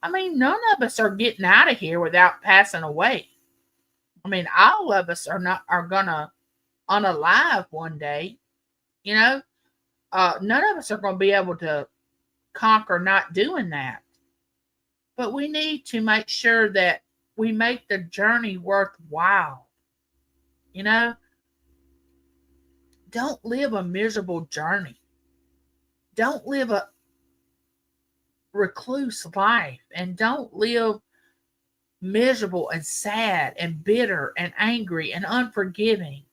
I mean, none of us are getting out of here without passing away. I mean, all of us are gonna unalive one day. You know, none of us are going to be able to conquer not doing that. But we need to make sure that we make the journey worthwhile. You know, don't live a miserable journey. Don't live a recluse life, and don't live miserable and sad and bitter and angry and unforgiving.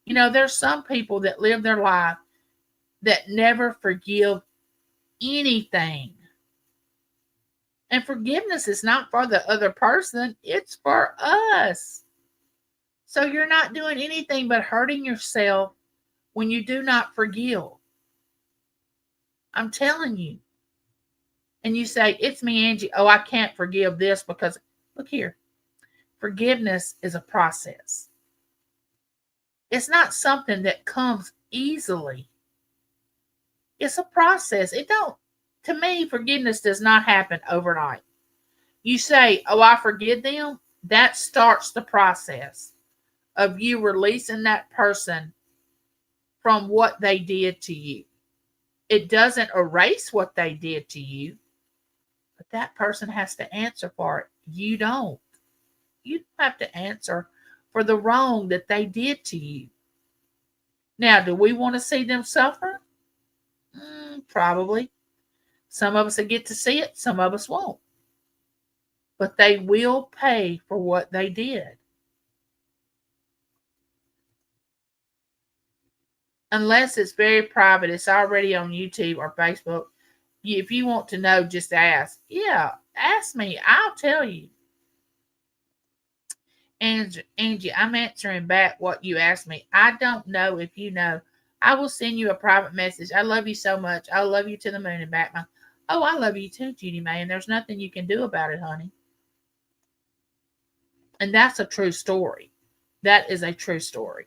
You know, there's some people that live their life that never forgive anything. And forgiveness is not for the other person, it's for us. So you're not doing anything but hurting yourself when you do not forgive. I'm telling you. And you say, it's me, Angie. Oh, I can't forgive this because, look here, forgiveness is a process. It's not something that comes easily. It's a process. It don't, to me, forgiveness does not happen overnight. You say, oh, I forgive them. That starts the process of you releasing that person from what they did to you. It doesn't erase what they did to you, but that person has to answer for it. You don't. You have to answer for the wrong that they did to you. Now, do we want to see them suffer? Probably. Some of us will get to see it, some of us won't. But they will pay for what they did. Unless it's very private, it's already on YouTube or Facebook. If you want to know, just ask. Yeah, ask me. I'll tell you. Angie, I'm answering back what you asked me. I don't know if you know. I will send you a private message. I love you so much. I love you to the moon and back. Oh, I love you too, Judy May, and there's nothing you can do about it, honey. And that's a true story. That is a true story.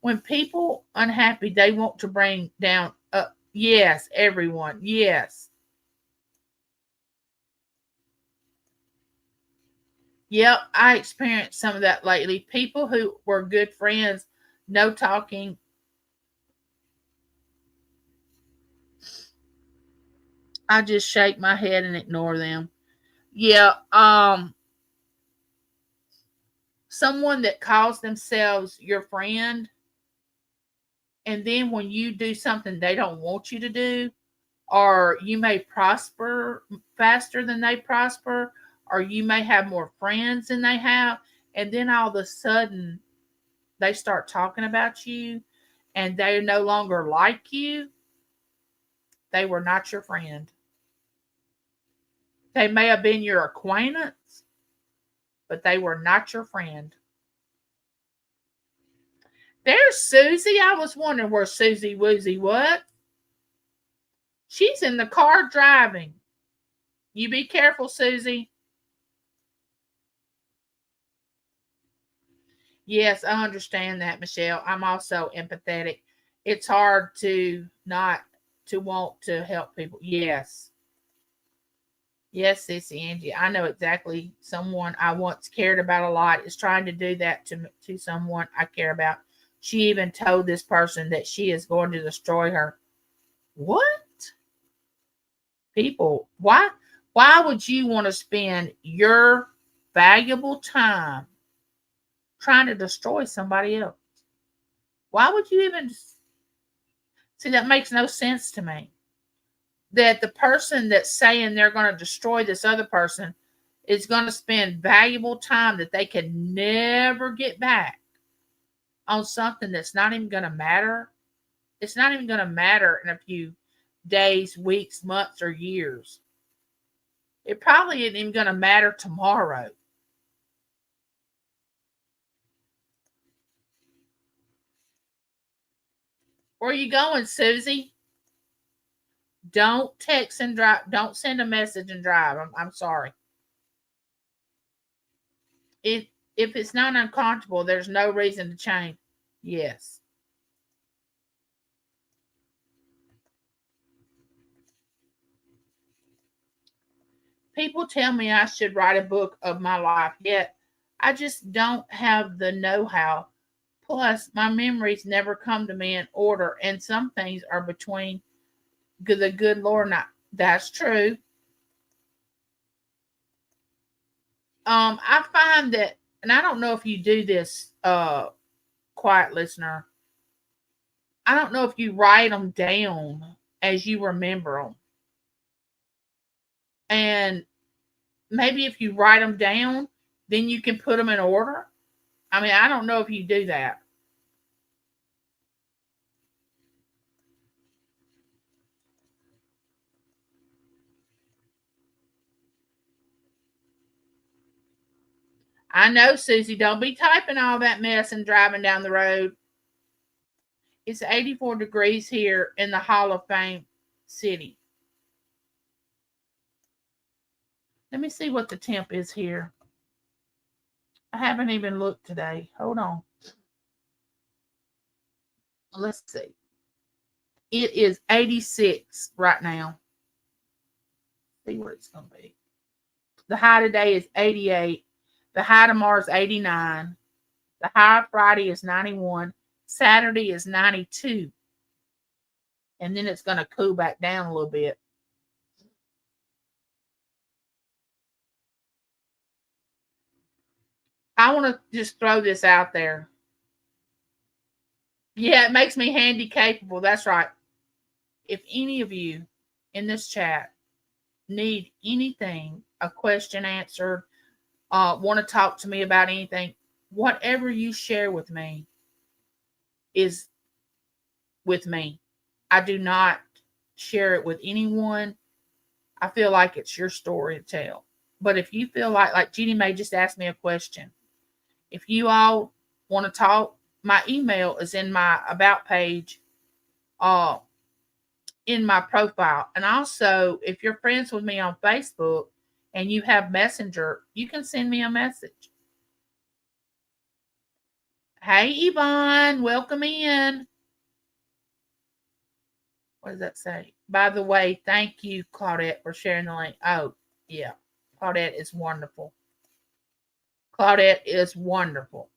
When people unhappy, they want to bring down. Yes, everyone. Yes. Yep, I experienced some of that lately. People who were good friends, no talking. I just shake my head and ignore them. Yeah, someone that calls themselves your friend, and then when you do something they don't want you to do, or you may prosper faster than they prosper, or you may have more friends than they have, and then all of a sudden they start talking about you and they no longer like you, they were not your friend. They may have been your acquaintance, but they were not your friend. There's Susie. I was wondering where Susie Woozy was. She's in the car driving. You be careful, Susie. Yes, I understand that, Michelle. I'm also empathetic. It's hard to not to want to help people. Yes. Yes, Sissy Angie. I know exactly someone I once cared about a lot is trying to do that to someone I care about. She even told this person that she is going to destroy her. What? People, why would you want to spend your valuable time trying to destroy somebody else? Why would you even see? That makes no sense to me. That the person that's saying they're going to destroy this other person is going to spend valuable time that they can never get back on something that's not even going to matter. It's not even going to matter in a few days, weeks, months, or years. It probably isn't even going to matter tomorrow. Where are you going, Susie? Don't text and drive. Don't send a message and drive. I'm sorry. If if it's not uncomfortable, there's no reason to change. Yes. People tell me I should write a book of my life, yet I just don't have the know how. Plus, my memories never come to me in order, and some things are between the good Lord and I. That's true. I find that, and I don't know if you do this, quiet listener. I don't know if you write them down as you remember them. And maybe if you write them down, then you can put them in order. I mean, I don't know if you do that. I know, Susie. Don't be typing all that mess and driving down the road. It's 84 degrees here in the Hall of Fame city. Let me see what the temp is here. I haven't even looked today. Hold on. Let's see. It is 86 right now. See where it's going to be. The high today is 88. The high tomorrow is 89. The high Friday is 91. Saturday is 92. And then it's going to cool back down a little bit. I want to just throw this out there. Yeah, it makes me handy capable. That's right. If any of you in this chat need anything, a question answered, want to talk to me about anything, whatever you share with me is with me. I do not share it with anyone. I feel like it's your story to tell. But if you feel like Jeannie Mae just asked me a question, if you all want to talk, my email is in my about page, uh, in my profile. And also, if you're friends with me on Facebook and you have Messenger, you can send me a message. Hey, Yvonne, welcome in. What does that say? By the way, thank you, Claudette, for sharing the link. Oh, yeah. Claudette is wonderful. Claudette is wonderful.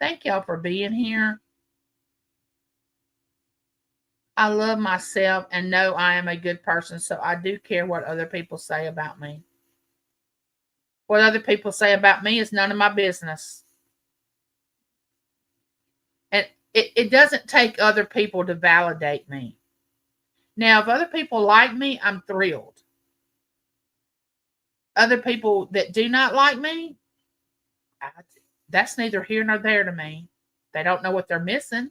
Thank y'all for being here. I love myself and know I am a good person, so I do care what other people say about me. What other people say about me is none of my business. And it doesn't take other people to validate me. Now, if other people like me, I'm thrilled. Other people that do not like me, that's neither here nor there to me. They don't know what they're missing.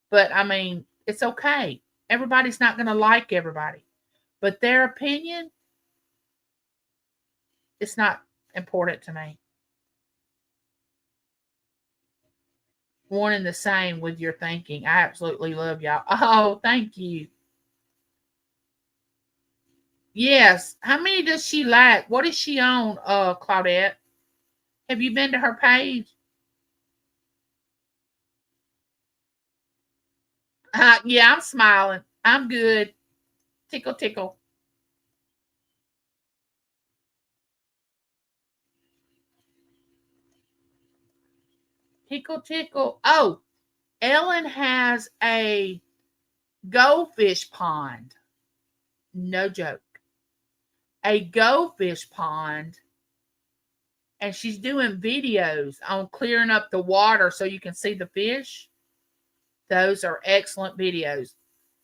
But I mean, it's okay. Everybody's not going to like everybody. But their opinion, it's not important to me. One and the same with your thinking. I absolutely love y'all. Oh, thank you. Yes. How many does she like? What is she on, Claudette? Have you been to her page? Yeah, I'm smiling. I'm good. Tickle, tickle. Tickle, tickle. Oh, Ellen has a goldfish pond. No joke. A goldfish pond. And she's doing videos on clearing up the water so you can see the fish. Those are excellent videos.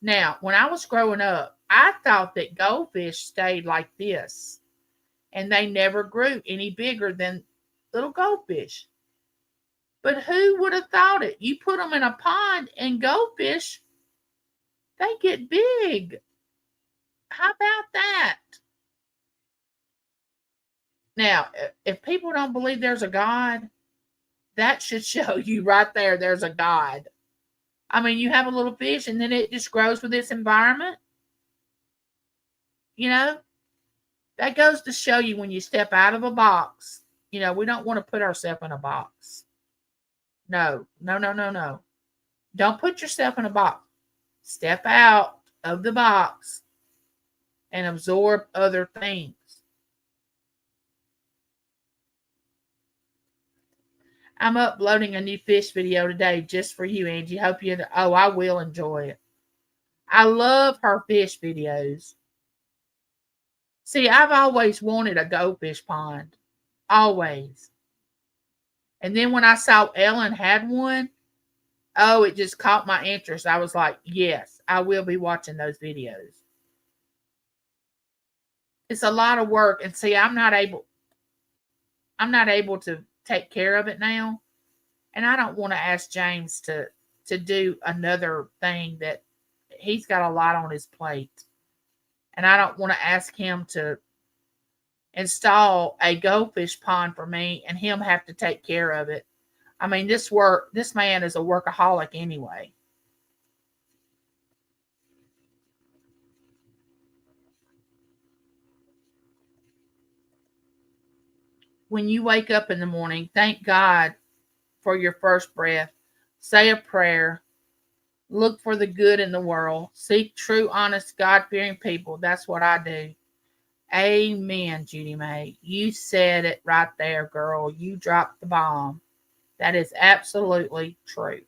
Now, when I was growing up, I thought that goldfish stayed like this and they never grew any bigger than little goldfish. But who would have thought it? You put them in a pond and goldfish, they get big. How about that? Now, if people don't believe there's a God, that should show you right there there's a God. I mean, you have a little fish and then it just grows with its environment. You know, that goes to show you when you step out of a box. We don't want to put ourselves in a box. No, no, no, no, no. Don't put yourself in a box. Step out of the box and absorb other things. I'm uploading a new fish video today just for you, Angie. Hope you. Oh, I will enjoy it. I love her fish videos. See, I've always wanted a goldfish pond. Always. And then when I saw Ellen had one, oh, it just caught my interest. I was like, yes, I will be watching those videos. It's a lot of work. And see, I'm not able to take care of it now. And I don't want to ask James to do another thing that he's got a lot on his plate. And I don't want to ask him to install a goldfish pond for me and him have to take care of it. I mean, this man is a workaholic anyway. When you wake up in the morning, thank God for your first breath. Say a prayer. Look for the good in the world. Seek true, honest, God-fearing people. That's what I do. Amen, Judy May. You said it right there, girl. You dropped the bomb. That is absolutely true.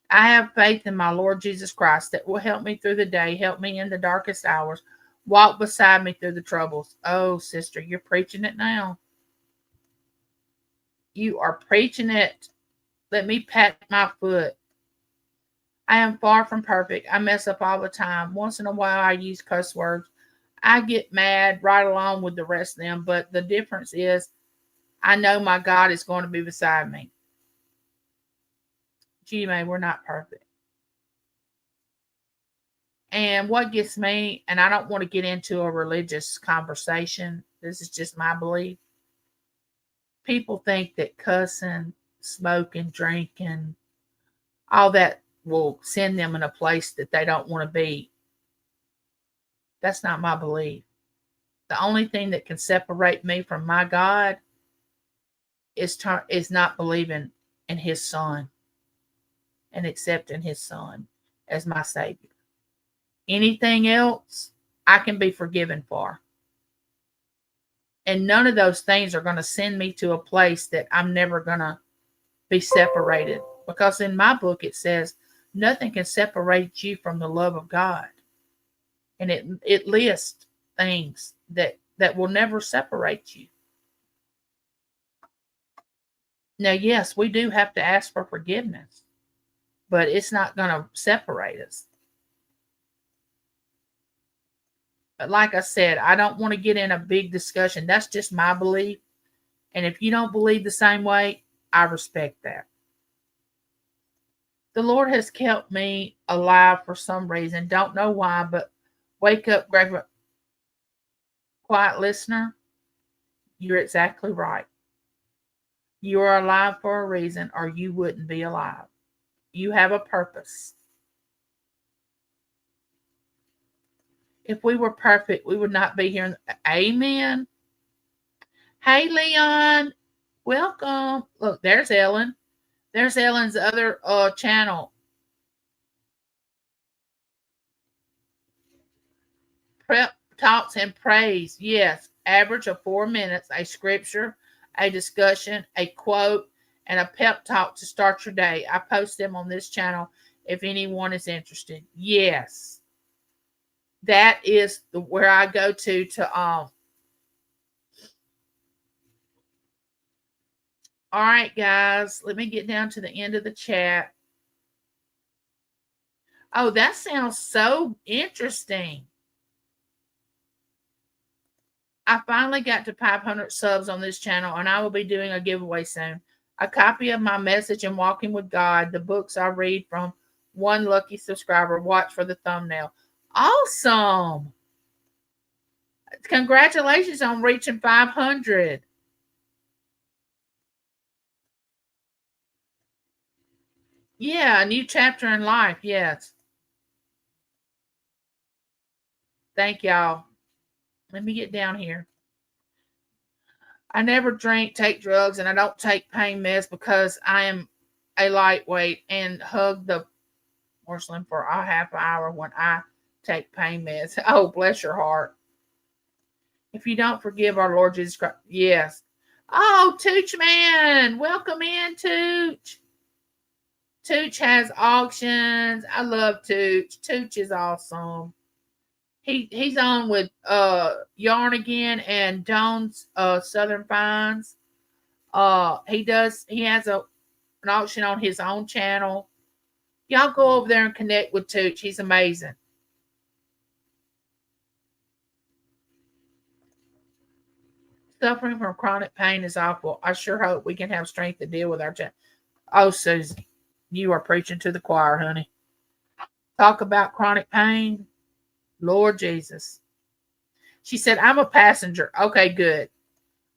I have faith in my Lord Jesus Christ that will help me through the day, help me in the darkest hours, walk beside me through the troubles. Oh, sister, you're preaching it now. You are preaching it. Let me pat my foot. I am far from perfect. I mess up all the time. Once in a while, I use cuss words. I get mad right along with the rest of them, but the difference is I know my God is going to be beside me. Gee, man, we're not perfect. And what gets me, and I don't want to get into a religious conversation, this is just my belief. People think that cussing, smoking, drinking, all that will send them in a place that they don't want to be. That's not my belief. The only thing that can separate me from my God is not believing in his son and accepting his son as my savior. Anything else, I can be forgiven for. And none of those things are going to send me to a place that I'm never going to be separated. Because in my book, it says, Nothing can separate you from the love of God. And it lists things that will never separate you. Now, yes, we do have to ask for forgiveness, but it's not going to separate us. But like I said, I don't want to get in a big discussion. That's just my belief. And if you don't believe the same way, I respect that. The Lord has kept me alive for some reason. Don't know why, but wake up, Greg. Quiet listener, you're exactly right. You are alive for a reason, or you wouldn't be alive. You have a purpose. If we were perfect, we would not be here. Amen. Hey, Leon. Welcome. Look, there's Ellen. There's Ellen's other channel. Prep talks and praise. Yes. Average of 4 minutes. A scripture, a discussion, a quote, and a pep talk to start your day. I post them on this channel if anyone is interested. Yes. That is where I go to all right, guys, let me get down to the end of the chat. Oh, that sounds so interesting. I finally got to 500 subs on this channel, and I will be doing a giveaway soon. A copy of my message in Walking with God, the books I read from one lucky subscriber. Watch for the thumbnail. Awesome. Congratulations on reaching 500. Yeah, a new chapter in life. Yes. Thank y'all. Let me get down here. I never drink, take drugs, and I don't take pain meds because I am a lightweight and hug the porcelain for a half hour when I take pain meds. Oh, bless your heart. If you don't forgive our Lord Jesus Christ, yes. Oh, Tooch man, welcome in, Tooch. Tooch has auctions. I love Tooch. Tooch is awesome. He's on with Yarn Again and Dawn's Southern Finds. He has an auction on his own channel. Y'all go over there and connect with Tooch. He's amazing. Suffering from chronic pain is awful. I sure hope we can have strength to deal with our Oh, Susie, you are preaching to the choir, honey. Talk about chronic pain. Lord Jesus. She said, I'm a passenger. Okay, good.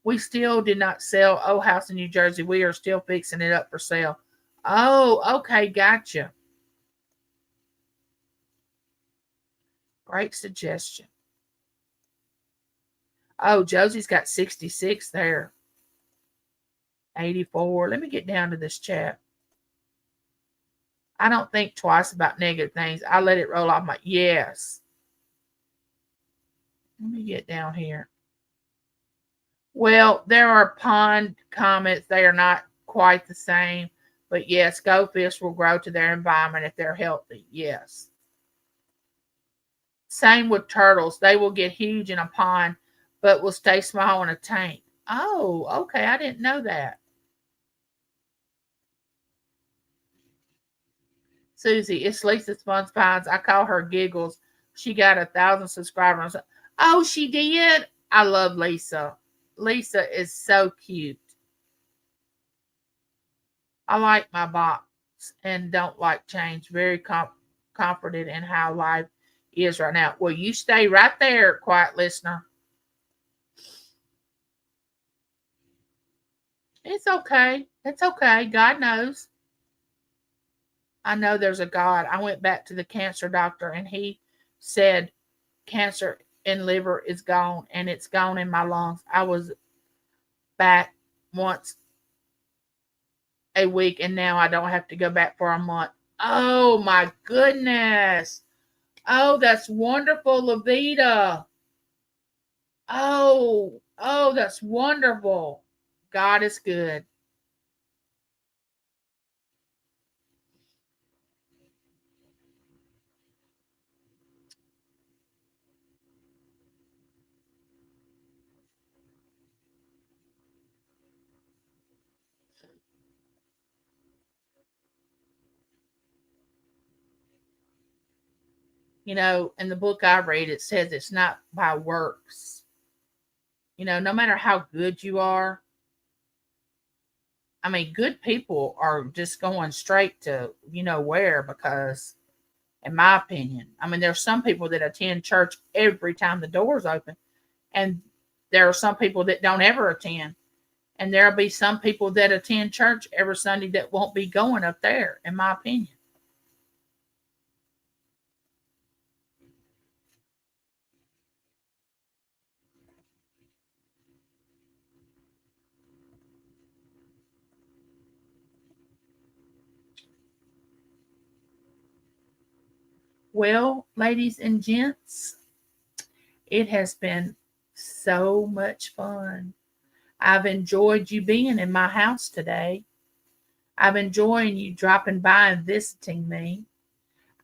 We still did not sell Old House in New Jersey. We are still fixing it up for sale. Oh, okay, gotcha. Great suggestion. Oh, Josie's got 66 there. 84. Let me get down to this chat. I don't think twice about negative things. I let it roll off my yes. Let me get down here. Well, there are pond comments. They are not quite the same. But yes, goldfish will grow to their environment if they're healthy. Yes. Same with turtles. They will get huge in a pond, but will stay small in a tank. Oh, okay. I didn't know that. Susie, it's Lisa Sponge Pies. I call her Giggles. She got 1,000 subscribers. Oh, she did? I love Lisa. Lisa is so cute. I like my box and don't like change. Very comforted in how life is right now. Well, you stay right there, quiet listener. It's okay. It's okay. God knows. I know there's a God. I went back to the cancer doctor and he said cancer in liver is gone and it's gone in my lungs. I was back once a week and now I don't have to go back for a month. Oh my goodness. Oh, that's wonderful, Levita. Oh, that's wonderful. God is good. In the book I read, it says it's not by works. No matter how good you are, I mean, good people are just going straight to, where, because, in my opinion, I mean, there's some people that attend church every time the doors open, and there are some people that don't ever attend. And there'll be some people that attend church every Sunday that won't be going up there, in my opinion. Well, ladies and gents, it has been so much fun. I've enjoyed you being in my house today. I've enjoyed you dropping by and visiting me.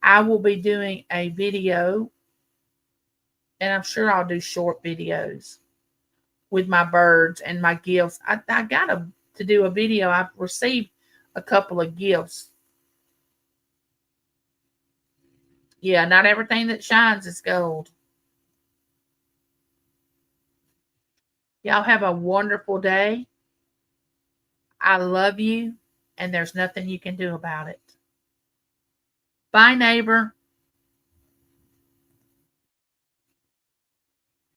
I will be doing a video, and I'm sure I'll do short videos with my birds and my gifts. I got to do a video. I've received a couple of gifts. Yeah, not everything that shines is gold. Y'all have a wonderful day. I love you, and there's nothing you can do about it. Bye, neighbor.